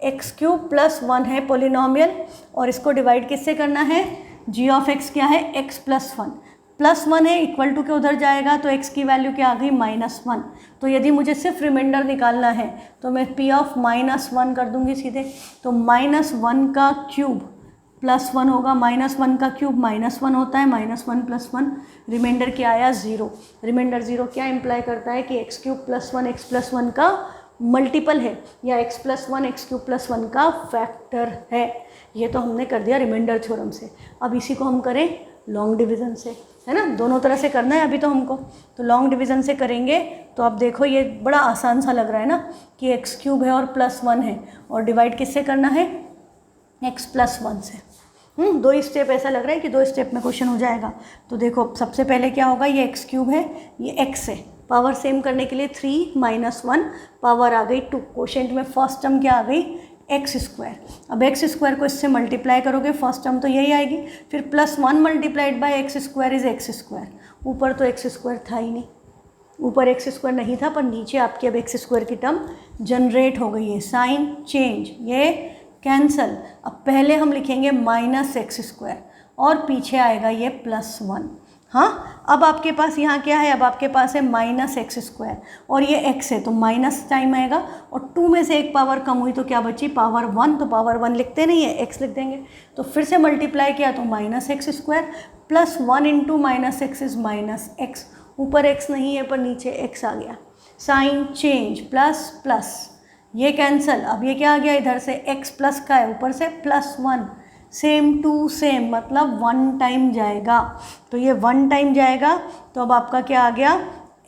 x³ + 1 है पोलिनोमियल और इसको डिवाइड किससे करना है, g ऑफ x क्या है x + 1, +1 है, इक्वल टू के उधर जाएगा तो x की वैल्यू क्या आ गई -1। तो यदि मुझे सिर्फ रिमाइंडर निकालना है तो मैं p ऑफ -1 कर दूंगी सीधे। तो -1 का क्यूब +1 होगा, -1 का क्यूब -1 होता है, -1 + 1 रिमाइंडर क्या आया 0। रिमाइंडर 0 क्या इम्प्लाई करता है कि x³ + 1 x + 1 का मल्टीपल है या x + 1 x³ + 1 का फैक्टर है। ये तो हमने कर दिया रिमाइंडर थ्योरम से। अब इसी को हम करें लॉन्ग डिवीज़न से, है ना, दोनों तरह से करना है अभी तो हमको। तो लॉन्ग डिवीज़न से करेंगे तो आप देखो ये बड़ा आसान सा लग रहा है ना कि x³ है और +1 है और डिवाइड किससे करना है x + 1 से। 2 स्टेप ऐसा लग रहा है कि 2 स्टेप में क्वेश्चन हो जाएगा। तो देखो सबसे पहले क्या होगा, ये x³ है, ये x है, पावर सेम करने के लिए 3 - 1 पावर आ गई 2। क्वोशिएंट में फर्स्ट टर्म क्या आ गई x²। अब x² को इससे मल्टीप्लाई करोगे, फर्स्ट टर्म तो यही आएगी, फिर +1 × x² इज x²। ऊपर तो x² था ही नहीं, ऊपर x² नहीं था, पर नीचे आपकी अब x² की टर्म जनरेट हो गई है। साइन चेंज, ये कैंसल। अब पहले हम लिखेंगे -x² और पीछे आएगा ये +1। हाँ, अब आपके पास यहाँ क्या है, अब आपके पास है -x² और ये x है तो माइनस टाइम आएगा और 2 में से एक पावर कम हुई तो क्या बची, पावर 1। तो पावर 1 लिखते नहीं है, x लिख देंगे। तो फिर से मल्टीप्लाई किया तो -x² +1 × -x इज -x। ऊपर x नहीं है पर नीचे x आ गया। साइन चेंज, प्लस प्लस, ये कैंसल। अब ये क्या आ गया, इधर से x प्लस का है, ऊपर से +1, सेम टू सेम मतलब 1 टाइम जाएगा। तो ये 1 टाइम जाएगा तो अब आपका क्या आ गया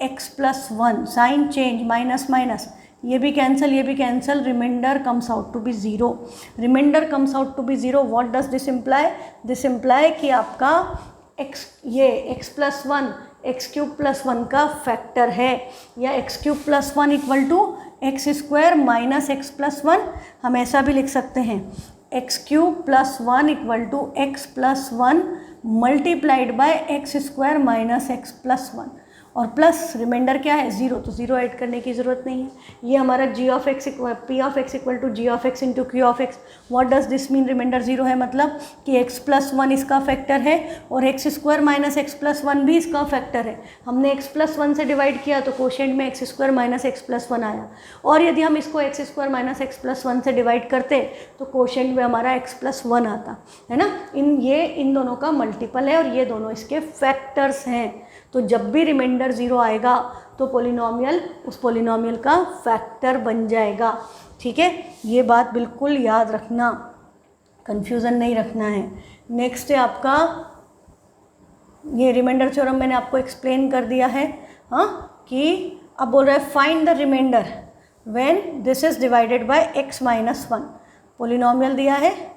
x + 1। Sign change, minus minus, ये भी कैंसिल, ये भी cancel. Remainder comes out to be 0। Remainder comes out to be 0। What does this imply, this imply कि आपका x, ये x + 1 x³ + 1 का फैक्टर है, या x³ + 1 = x² - x + 1। हम ऐसा भी लिख सकते हैं, x³ + 1 = x + 1 × x² - x + 1। और प्लस रिमाइंडर क्या है 0, तो 0 ऐड करने की ज़रूरत नहीं है। ये हमारा p of x = g of x × q of x। What does this mean, remainder 0 है मतलब कि x + 1 इसका फैक्टर है और x² - x + 1 भी इसका फैक्टर है। हमने x + 1 से डिवाइड किया तो क्वोशिएंट में x² - x + 1 आया, और यदि हम इसको x² - x + 1 से डिवाइड करते तो क्वोशिएंट में हमारा x + 1 आता, है ना। ये इन दोनों का मल्टीपल है और ये दोनों इसके फैक्टर्स हैं। तो जब भी रिमाइंडर 0 आएगा तो पॉलिनॉमियल उस पॉलिनॉमियल का फैक्टर बन जाएगा। ठीक है, ये बात बिल्कुल याद रखना, कंफ्यूजन नहीं रखना है। नेक्स्ट है आपका ये रिमाइंडर थ्योरम, मैंने आपको एक्सप्लेन कर दिया है। हाँ, कि अब बोल रहा है find the remainder when this is divided by x - 1। Polynomial दिया है।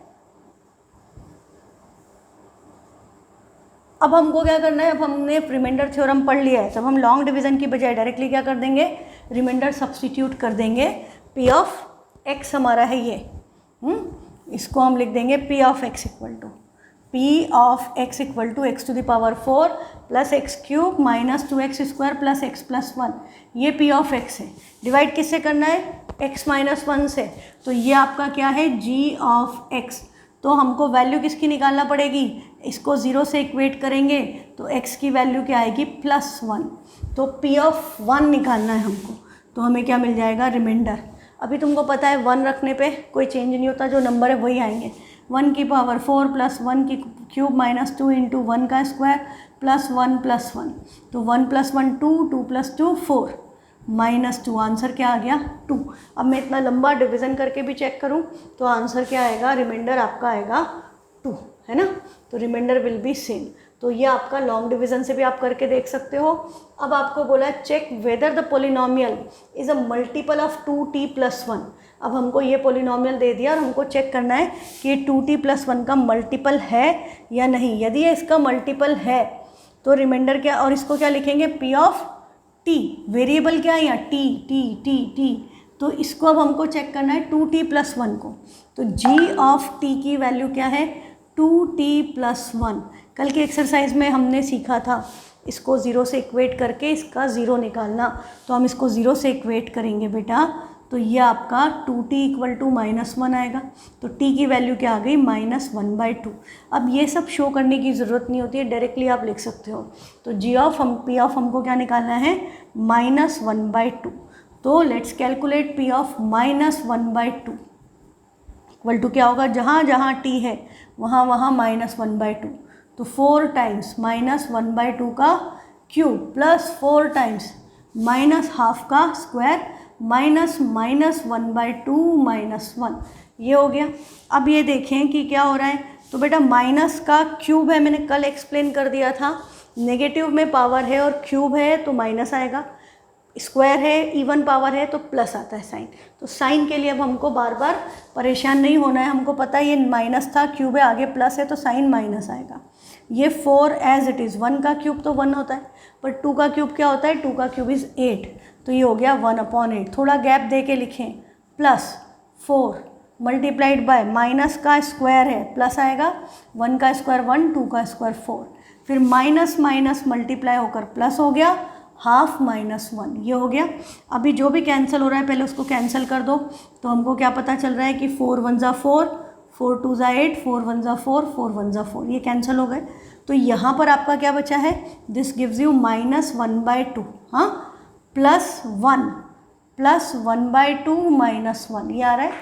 अब हमको क्या करना है, अब हमने रिमाइंडर थ्योरम पढ़ लिया है, तब हम लॉन्ग डिवीज़न की बजाय डायरेक्टली क्या कर देंगे, रिमाइंडर सब्स्टिट्यूट कर देंगे। p ऑफ x हमारा है ये, इसको हम लिख देंगे p of x = x⁴ + x³ - 2x² + x + 1। ये p ऑफ x है। डिवाइड किससे करना है, x - 1 से। तो ये आपका क्या है g ऑफ x। तो हमको वैल्यू किसकी निकालना पड़ेगी, इसको 0 से इक्वेट करेंगे तो x की वैल्यू क्या आएगी +1। तो p ऑफ 1 निकालना है हमको, तो हमें क्या मिल जाएगा, रिमाइंडर। अभी तुमको पता है 1 रखने पे कोई चेंज नहीं होता, जो नंबर है वही आएंगे। 1 की पावर 4 + 1 की क्यूब - 2 × 1 का स्क्वायर +1 + 1। तो 1 + 1 2, 2 + 2 4, -2। आंसर क्या आ गया 2। अब मैं इतना लंबा डिवीज़न करके भी चेक करूं तो आंसर क्या आएगा, रिमाइंडर आपका आएगा 2, है ना। तो रिमाइंडर विल बी सेम। तो ये आपका लॉन्ग डिवीज़न से भी आप करके देख सकते हो। अब आपको बोला है check whether the polynomial is a multiple of 2t + 1। अब हमको ये पॉलिनॉमियल दे दिया और हमको चेक करना है कि ये 2t + 1 का मल्टीपल है या नहीं। यदि ये इसका मल्टीपल है तो रिमाइंडर क्या, और इसको क्या लिखेंगे, p ऑफ t। वेरिएबल क्या है यहाँ, t। तो इसको अब हमको चेक करना है 2t + 1 को। तो g ऑफ t की वैल्यू क्या है, 2t + 1। कल के एक्सरसाइज में हमने सीखा था इसको 0 से इक्वेट करके इसका 0 निकालना। तो हम इसको 0 से इक्वेट करेंगे बेटा तो ये आपका 2t इक्वल टू -1 आएगा। तो t की वैल्यू क्या आ गई, -1/2। अब ये सब शो करने की ज़रूरत नहीं होती है, डायरेक्टली आप लिख सकते हो। तो p ऑफ हमको क्या निकालना है, -1/2। तो let's calculate p of -1/2 equal to क्या होगा, जहाँ जहाँ t है वहाँ वहाँ -1/2। तो 4 टाइम्स -1/2 का क्यूब प्लस 4 टाइम्स -½ का स्क्वायर -1/2 -1, ये हो गया। अब ये देखें कि क्या हो रहा है। तो बेटा माइनस का क्यूब है, मैंने कल एक्सप्लेन कर दिया था, नेगेटिव में पावर है और क्यूब है तो माइनस आएगा, स्क्वायर है इवन पावर है तो प्लस आता है साइन। तो साइन के लिए अब हमको बार बार परेशान नहीं होना है, हमको पता है ये माइनस था, क्यूब है, आगे प्लस है तो साइन माइनस आएगा। ये 4 एज इट इज़, 1 का क्यूब तो 1 होता है, पर 2 का क्यूब क्या होता है, 2 का क्यूब इज़ 8, तो ये हो गया 1/8। थोड़ा गैप दे के लिखें, +4 मल्टीप्लाइड बाय माइनस का स्क्वायर है प्लस आएगा, 1 का स्क्वायर 1, 2 का स्क्वायर 4, फिर माइनस माइनस मल्टीप्लाई होकर प्लस हो गया, ½ -1, ये हो गया। अभी जो भी कैंसिल हो रहा है पहले उसको कैंसिल कर दो। तो हमको क्या पता चल रहा है कि 4 1 ज़ा 4, 4 2 ज़ा 8, 4 1 ज़ा 4, 4 1 ज़ा 4, ये कैंसिल हो गए। तो यहाँ पर आपका क्या बचा है, दिस गिव्स यू -1/2, हाँ, +1 +1/2 -1, ये आ रहा है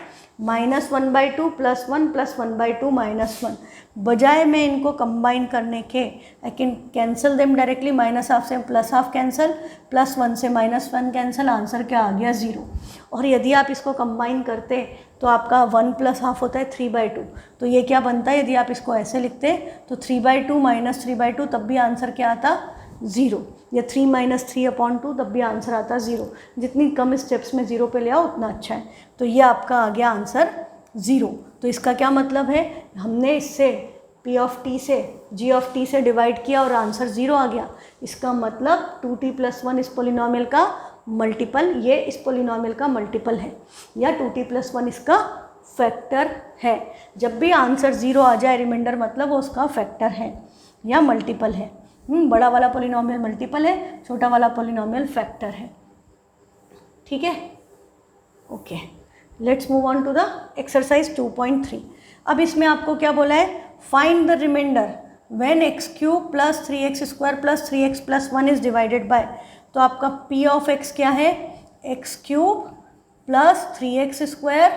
-1/2 +1 +1/2 -1। बजाय मैं इनको कंबाइन करने के, I can cancel them directly, -½ से +½ कैंसिल, +1 से -1 कैंसिल, आंसर क्या आ गया, 0। और यदि आप इसको कंबाइन करते तो आपका 1 + ½ होता है 3/2। तो ये क्या बनता है, यदि आप इसको ऐसे लिखते तो 3/2 -3/2, तब भी आंसर क्या आता, 0, या 3 - 3/2, तब भी आंसर आता 0। जितनी कम स्टेप्स में 0 पे ले आओ उतना अच्छा है। तो ये आपका आ गया आंसर 0। तो इसका क्या मतलब है, हमने इससे p ऑफ t से g ऑफ t से डिवाइड किया और आंसर 0 आ गया। इसका मतलब 2t + 1 इस पोलिनोमियल का मल्टीपल, ये इस पोलिनोमियल का मल्टीपल है, या 2t + 1 इसका फैक्टर है। जब भी आंसर 0 आ जाए रिमाइंडर, मतलब वो उसका फैक्टर है या मल्टीपल है। बड़ा वाला पोलिनोमियल मल्टीपल है, छोटा वाला पोलिनोमियल फैक्टर है, ठीक है। Okay, let's move on to the exercise 2.3। अब इसमें आपको क्या बोला है, find the remainder when x³ + 3x² + 3x + 1 is divided by. तो आपका p ऑफ x क्या है, x³ + 3x²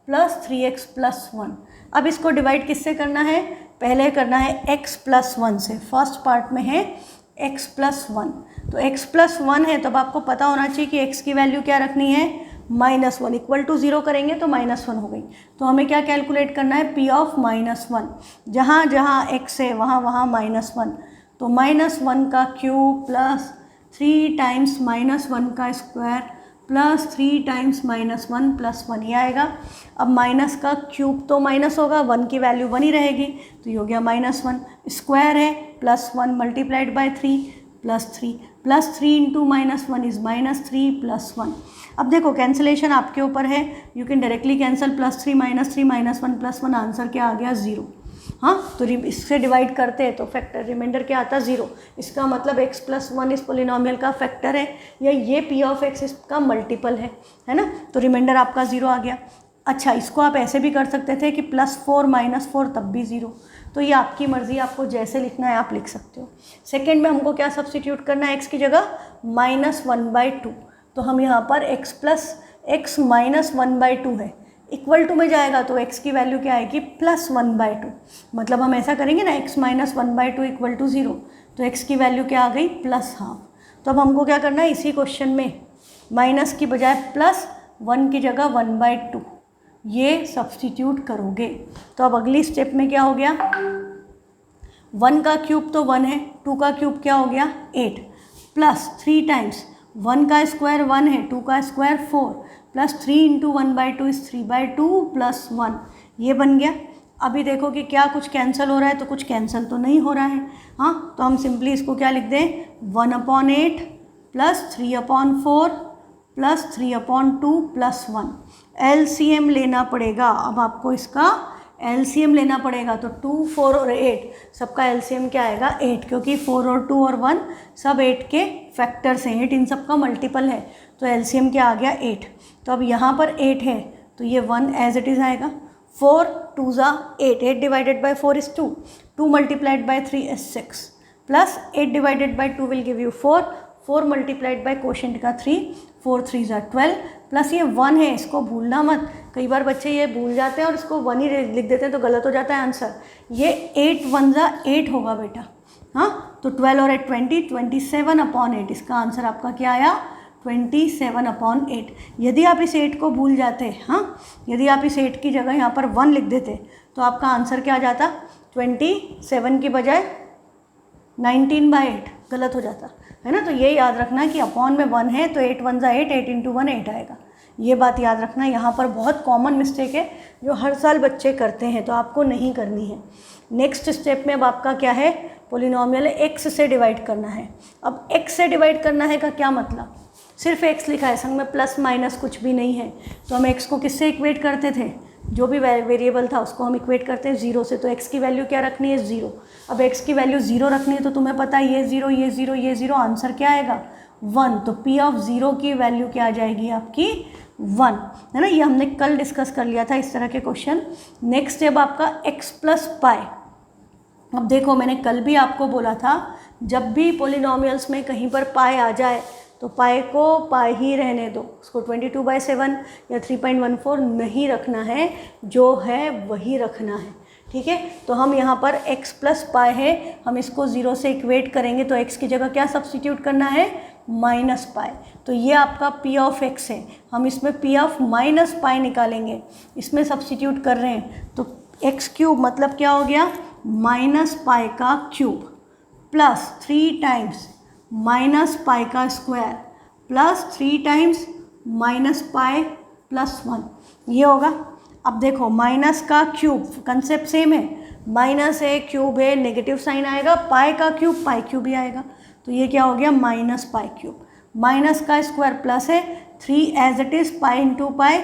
+ 3x + 1। अब इसको डिवाइड किससे करना है, पहले करना है x + 1 से। फर्स्ट पार्ट में है x + 1, तो x + 1 है, तब आपको पता होना चाहिए कि x की वैल्यू क्या रखनी है, -1, इक्वल टू 0 करेंगे तो -1 हो गई। तो हमें क्या कैलकुलेट करना है, p ऑफ -1, जहाँ जहाँ x है वहाँ वहाँ -1। तो -1 का क्यूब प्लस 3 टाइम्स -1 का स्क्वायर प्लस 3 टाइम्स -1 + 1, ये आएगा। अब माइनस का क्यूब तो माइनस होगा, 1 की वैल्यू 1 ही रहेगी, तो ये हो गया -1, स्क्वायर है +1 मल्टीप्लाइड बाय 3 +3 +3 × -1 इज़ -3 + 1। अब देखो कैंसिलेशन आपके ऊपर है, you can directly cancel, +3 -3 -1 + 1, answer क्या आ गया, 0। हाँ, तो इससे डिवाइड करते हैं तो फैक्टर रिमाइंडर क्या आता है, 0। इसका मतलब x + 1 इस पोलिनोमियल का फैक्टर है, या ये p ऑफ x इसका मल्टीपल है ना। तो रिमाइंडर आपका 0 आ गया। अच्छा, इसको आप ऐसे भी कर सकते थे कि +4 -4, तब भी 0। तो ये आपकी मर्ज़ी, आपको जैसे लिखना है आप लिख सकते हो। सेकेंड में हमको क्या सब्सटीट्यूट करना है, x की जगह -1/2। तो हम यहाँ पर x - 1/2 है, इक्वल टू में जाएगा तो x की वैल्यू क्या आएगी, +1/2। मतलब हम ऐसा करेंगे ना, x - 1/2 = 0, तो x की वैल्यू क्या आ गई, +½ तो अब हमको क्या करना है, इसी क्वेश्चन में माइनस की बजाय +1 की जगह 1/2 ये सब्सटीट्यूट करोगे। तो अब अगली स्टेप में क्या हो गया, 1 का क्यूब तो 1 है, 2 का क्यूब क्या हो गया, 8, प्लस 3 टाइम्स 1 का स्क्वायर 1 है, 2 का स्क्वायर 4, प्लस 3 × 1/2 इज़ 3/2 + 1, ये बन गया। अभी देखो कि क्या कुछ कैंसिल हो रहा है, तो कुछ कैंसिल तो नहीं हो रहा है। हाँ, तो हम सिंपली इसको क्या लिख दें, 1/8 + 3/4 + 3/2 + 1। LCM लेना पड़ेगा, अब आपको इसका LCM लेना पड़ेगा। तो 2, 4 और 8 सबका LCM क्या आएगा, 8, क्योंकि 4 और 2 और 1 सब 8 के फैक्टर्स हैं, 8 इन सब का मल्टीपल है। तो एलसीएम क्या आ गया 8। तो अब यहाँ पर 8 है तो ये 1 एज इट इज़ आएगा। 4 2 ज़ा 8, 8 divided by 4 is 2, 2 multiplied by 3 is 6, plus 8 divided by 2 will give you 4, 4 multiplied by quotient का 3, 4 3 ज़ा 12, प्लस ये 1 है, इसको भूलना मत। कई बार बच्चे ये भूल जाते हैं और इसको 1 ही लिख देते हैं तो गलत हो जाता है आंसर। ये 8 1 ज़ा 8 होगा बेटा। हाँ, तो 12 और 8 20, 27/8। इसका आंसर आपका क्या आया? 27/8। यदि आप इस 8 को भूल जाते, हाँ, यदि आप इस 8 की जगह यहाँ पर 1 लिख देते तो आपका आंसर क्या आ जाता? 27 की बजाय 19/8, गलत हो जाता है ना। तो ये याद रखना कि अपॉन में 1 है तो 8 1 ज़ा 8, 8 इंटू 1 8 आएगा। ये बात याद रखना। यहाँ पर बहुत कॉमन मिस्टेक है जो हर साल बच्चे करते हैं, तो आपको नहीं करनी है। नेक्स्ट स्टेप में अब आपका क्या है? पोलिनोमियल x से डिवाइड करना है। अब x से डिवाइड करना है का क्या मतलब? सिर्फ x लिखा है, संग में प्लस माइनस कुछ भी नहीं है। तो हम x को किससे इक्वेट करते थे? जो भी वेरिएबल था उसको हम इक्वेट करते हैं 0 से। तो x की वैल्यू क्या रखनी है? 0। अब x की वैल्यू 0 रखनी है तो तुम्हें पता है ये 0 ये 0 ये 0, आंसर क्या आएगा? 1। तो p ऑफ 0 की वैल्यू क्या आ जाएगी आपकी? 1, है ना। ये हमने कल डिस्कस कर लिया था इस तरह के क्वेश्चन। नेक्स्ट स्टेप आपका x प्लस पाई। अब देखो, मैंने कल भी आपको बोला था जब भी पोलिनोमियल्स में कहीं पर पाई आ जाए तो पाई को पाई ही रहने दो, उसको 22/7 या 3.14 नहीं रखना है, जो है वही रखना है, ठीक है। तो हम यहाँ पर x प्लस पाई है, हम इसको 0 से इक्वेट करेंगे तो x की जगह क्या सब्सटीट्यूट करना है? Minus pi. तो ये आपका p ऑफ x है, हम इसमें p ऑफ माइनस पाई निकालेंगे, इसमें सब्सटीट्यूट कर रहे हैं तो x क्यूब मतलब क्या हो गया? माइनस पाई का cube plus 3 times minus pi का square plus 3 times minus pi plus 1, ये होगा। अब देखो, माइनस का क्यूब कंसेप्ट सेम है, माइनस है क्यूब है, नेगेटिव साइन आएगा, पाई का क्यूब पाई क्यूब ही आएगा। तो ये क्या हो गया? Minus pi cube. माइनस का स्क्वायर प्लस है 3 as it is, pi into pi,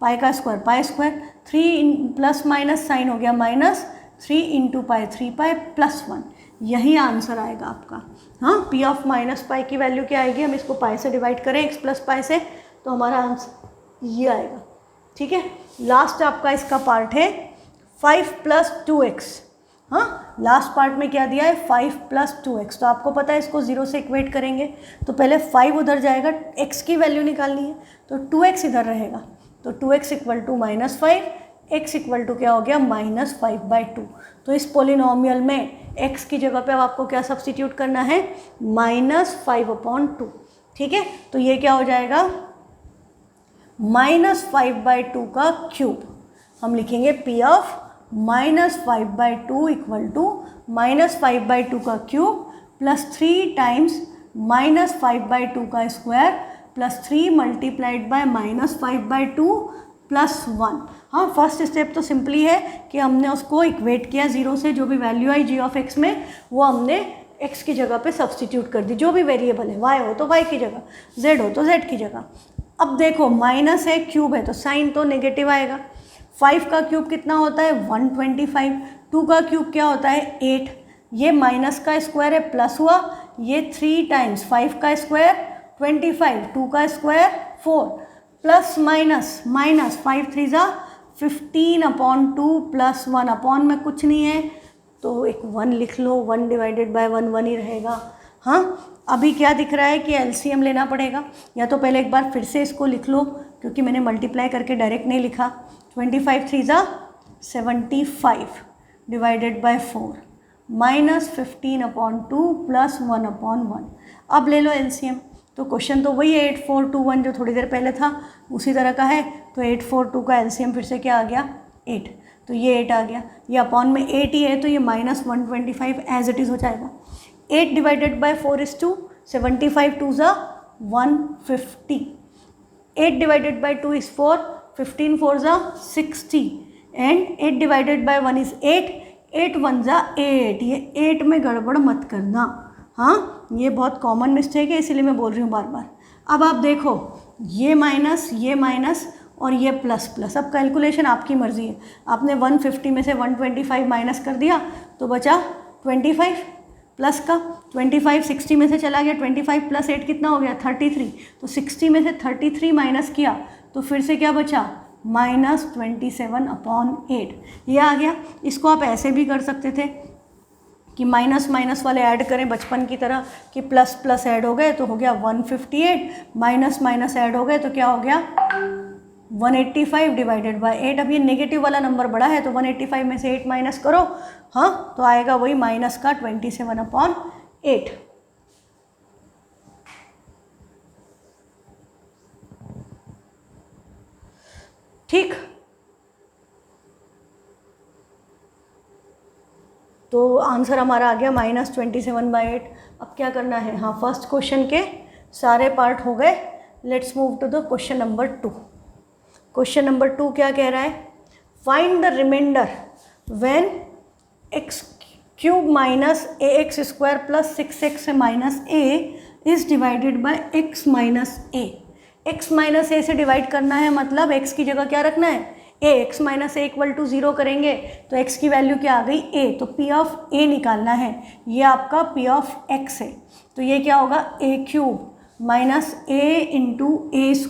pi का square pi square, 3 plus minus sign हो गया minus, 3 into pi 3 pi plus 1, यही आंसर आएगा आपका। हाँ, p ऑफ माइनस पाई की वैल्यू क्या आएगी? हम इसको पाई से डिवाइड करें x प्लस पाई से तो हमारा आंसर ये आएगा, ठीक है। लास्ट आपका इसका पार्ट है 5 प्लस 2x। हाँ, लास्ट पार्ट में क्या दिया है? 5 प्लस 2x। तो आपको पता है इसको 0 से इक्वेट करेंगे तो पहले 5 उधर जाएगा, x की वैल्यू निकालनी है तो 2x इधर रहेगा, तो 2x equal to -5, x equal to क्या हो गया? -5/2। तो इस पोलिनोमियल में x की जगह पे अब आपको क्या सब्सटीट्यूट करना है? -5/2, ठीक है। तो ये क्या हो जाएगा? -5/2 का क्यूब। हम लिखेंगे p ऑफ -5/2 इक्वल टू -5/2 का क्यूब प्लस 3 टाइम्स -5/2 का square plus 3 multiplied bye -5/2 plus 1। हाँ, फर्स्ट स्टेप तो सिंपली है कि हमने उसको इक्वेट किया 0 से, जो भी value I g of x में वो हमने x की जगह पे सब्सटीट्यूट कर दी, जो भी वेरिएबल है, y हो तो y की जगह, z हो तो z की जगह। अब देखो, माइनस है क्यूब है तो साइन तो नेगेटिव आएगा। 5 का क्यूब कितना होता है? 125। 2 का क्यूब क्या होता है? 8। ये माइनस का स्क्वायर है प्लस हुआ, ये 3 टाइम्स 5 का स्क्वायर 25, 2 का स्क्वायर 4 प्लस माइनस 5 3 ज़ा 15/2 प्लस 1, अपॉन में कुछ नहीं है तो एक 1 लिख लो, 1 डिवाइडेड बाय 1 1 ही रहेगा। हाँ, अभी क्या दिख रहा है कि एलसीएम लेना पड़ेगा, या तो पहले एक बार फिर से इसको लिख लो क्योंकि मैंने मल्टीप्लाई करके डायरेक्ट नहीं लिखा। 25 3 ज़ा 75 डिवाइडेड बाय 4 -15/2 प्लस 1/1। अब ले लो एलसीएम। तो क्वेश्चन तो वही है 8421 जो थोड़ी देर पहले था, उसी तरह का है। तो 842 का एलसीएम फिर से क्या आ गया? 8। तो ये 8 आ गया, ये अपॉन में 8 ही है तो ये -125 एज इट इज़ हो जाएगा। 8 डिवाइडेड बाय 4 इज 2, 75 2 ज़ा 150, 8 डिवाइडेड बाय 2 इज़ 4, 15 4 ज़ा 60 एंड 8 डिवाइडेड बाय 1 इज़ 8, 8 1 ज़ा 8। ये 8 में गड़बड़ मत करना, हाँ, ये बहुत कॉमन मिस्टेक है इसीलिए मैं बोल रही हूँ बार बार। अब आप देखो, ये माइनस और ये प्लस प्लस। अब कैलकुलेशन आपकी मर्ज़ी है, आपने 150 में से 125 माइनस कर दिया तो बचा 25, प्लस का 25 60 में से चला गया, 25 प्लस 8 कितना हो गया 33। तो 60 में से 33 माइनस किया तो फिर से क्या बचा -27/8 ये आ गया। इसको आप ऐसे भी कर सकते थे कि माइनस माइनस वाले ऐड करें बचपन की तरह कि प्लस प्लस ऐड हो गए तो हो गया 158, माइनस माइनस ऐड हो गए तो क्या हो गया 185 डिवाइडेड बाय 8। अब ये नेगेटिव वाला नंबर बड़ा है तो 185 में से 8 माइनस करो, हाँ तो आएगा वही माइनस का 27/8। ठीक, तो आंसर हमारा आ गया -27/8। अब क्या करना है, हाँ फर्स्ट क्वेश्चन के सारे पार्ट हो गए। Let's move to the question number 2। Question number 2 क्या कह रहा है, find the remainder when x³ minus ax² plus 6x minus a is divided by x minus a। x minus a से divide करना है मतलब x की जगह क्या रखना है a, x minus a equal to 0 करेंगे तो x की वैल्यू क्या आ गई a, तो p ऑफ a निकालना है, ये आपका p ऑफ x है। तो ये क्या होगा a³ minus a into a²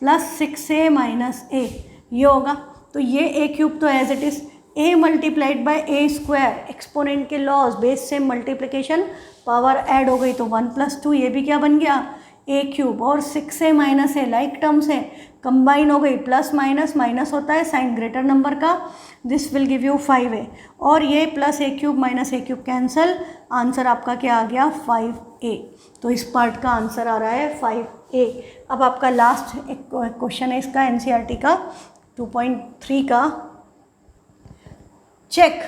plus 6a minus a, ये होगा। तो ये a³ तो as it is a multiplied by a², exponent के लॉज बेस से मल्टीप्लिकेशन पावर ऐड हो गई तो 1 + 2, ये भी क्या बन गया a³ और 6a minus a like terms है कंबाइन हो गई, प्लस माइनस माइनस होता है साइन ग्रेटर नंबर का, this will give you 5a और ये plus a³ minus a³ cancel, answer आपका क्या आ गया 5a। तो इस पार्ट का आंसर आ रहा है 5a। अब आपका लास्ट एक क्वेश्चन है इसका NCERT का 2.3 का, check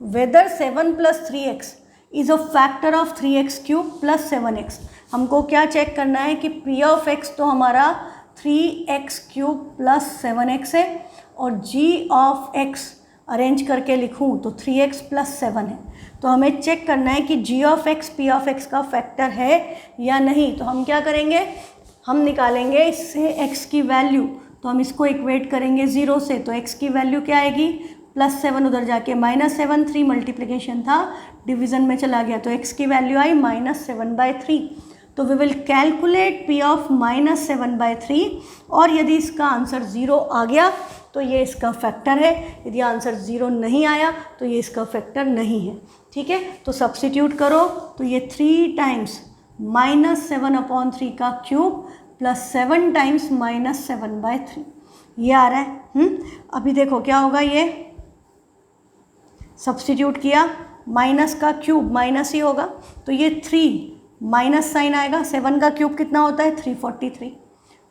whether 7 + 3x is a factor of 3x³ + 7x। हमको क्या चेक करना है कि p ऑफ x तो हमारा 3x³ + 7x है और g ऑफ x अरेंज करके लिखूं तो 3x + 7 है। तो हमें चेक करना है कि g of x p of x का फैक्टर है या नहीं। तो हम क्या करेंगे, हम निकालेंगे इससे x की वैल्यू, तो हम इसको इक्वेट करेंगे 0 से, तो x की वैल्यू क्या आएगी +7 उधर जाके -7, 3 मल्टीप्लिकेशन था डिवीज़न में चला गया तो x की वैल्यू आई -7/3। तो we will calculate p of -7/3 और यदि इसका आंसर 0 आ गया तो ये इसका फैक्टर है, यदि आंसर 0 नहीं आया तो ये इसका फैक्टर नहीं है। ठीक है, तो सब्स्टिट्यूट करो तो ये 3 टाइम्स -7/3 का क्यूब प्लस 7 टाइम्स -7/3 ये आ रहा है। अभी देखो क्या होगा, ये सब्स्टिट्यूट किया, माइनस का क्यूब माइनस ही होगा तो ये 3 माइनस साइन आएगा, 7 का क्यूब कितना होता है 343,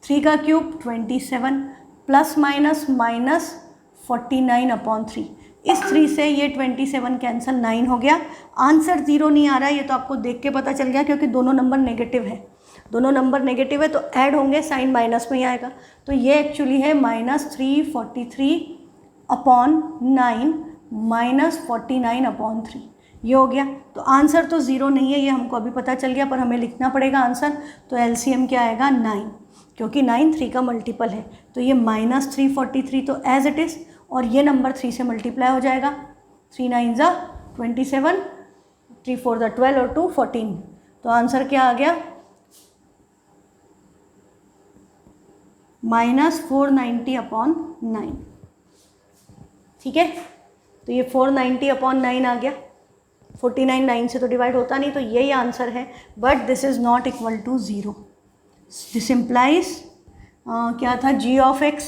3 का क्यूब 27 प्लस माइनस माइनस 49/3, इस 3 से ये 27 कैंसिल 9 हो गया। आंसर 0 नहीं आ रहा है, ये तो आपको देख के पता चल गया क्योंकि दोनों नंबर नेगेटिव है, दोनों नंबर नेगेटिव है तो ऐड होंगे, साइन माइनस में ही आएगा। तो ये एक्चुअली है -343/9 -49/3, ये हो गया। तो आंसर तो 0 नहीं है, ये हमको अभी पता चल गया, पर हमें लिखना पड़ेगा आंसर। तो LCM क्या आएगा 9, क्योंकि 9 3 का मल्टीपल है तो ये -343 तो एज इट इज़, और ये नंबर 3 से मल्टीप्लाई हो जाएगा, 3 9 ज़ा 27, 3 4 ज़ा 12 और 2 14। तो आंसर क्या आ गया -490/9। ठीक है, तो ये 490/9 आ गया, 49 9 से तो डिवाइड होता नहीं तो यही आंसर है, but this is not equal to 0। This implies क्या था, g of x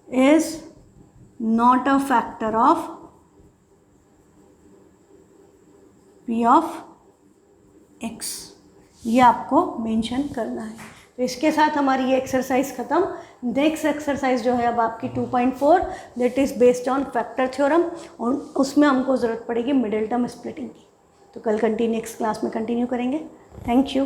is not a factor of p of x, ये आपको मेंशन करना है। तो इसके साथ हमारी ये एक्सरसाइज ख़त्म। नेक्स्ट एक्सरसाइज जो है अब आपकी 2.4 that is based on factor theorem, और उसमें हमको ज़रूरत पड़ेगी मिडिल टर्म स्प्लिटिंग की। तो कल नेक्स्ट क्लास में कंटिन्यू करेंगे। Thank you.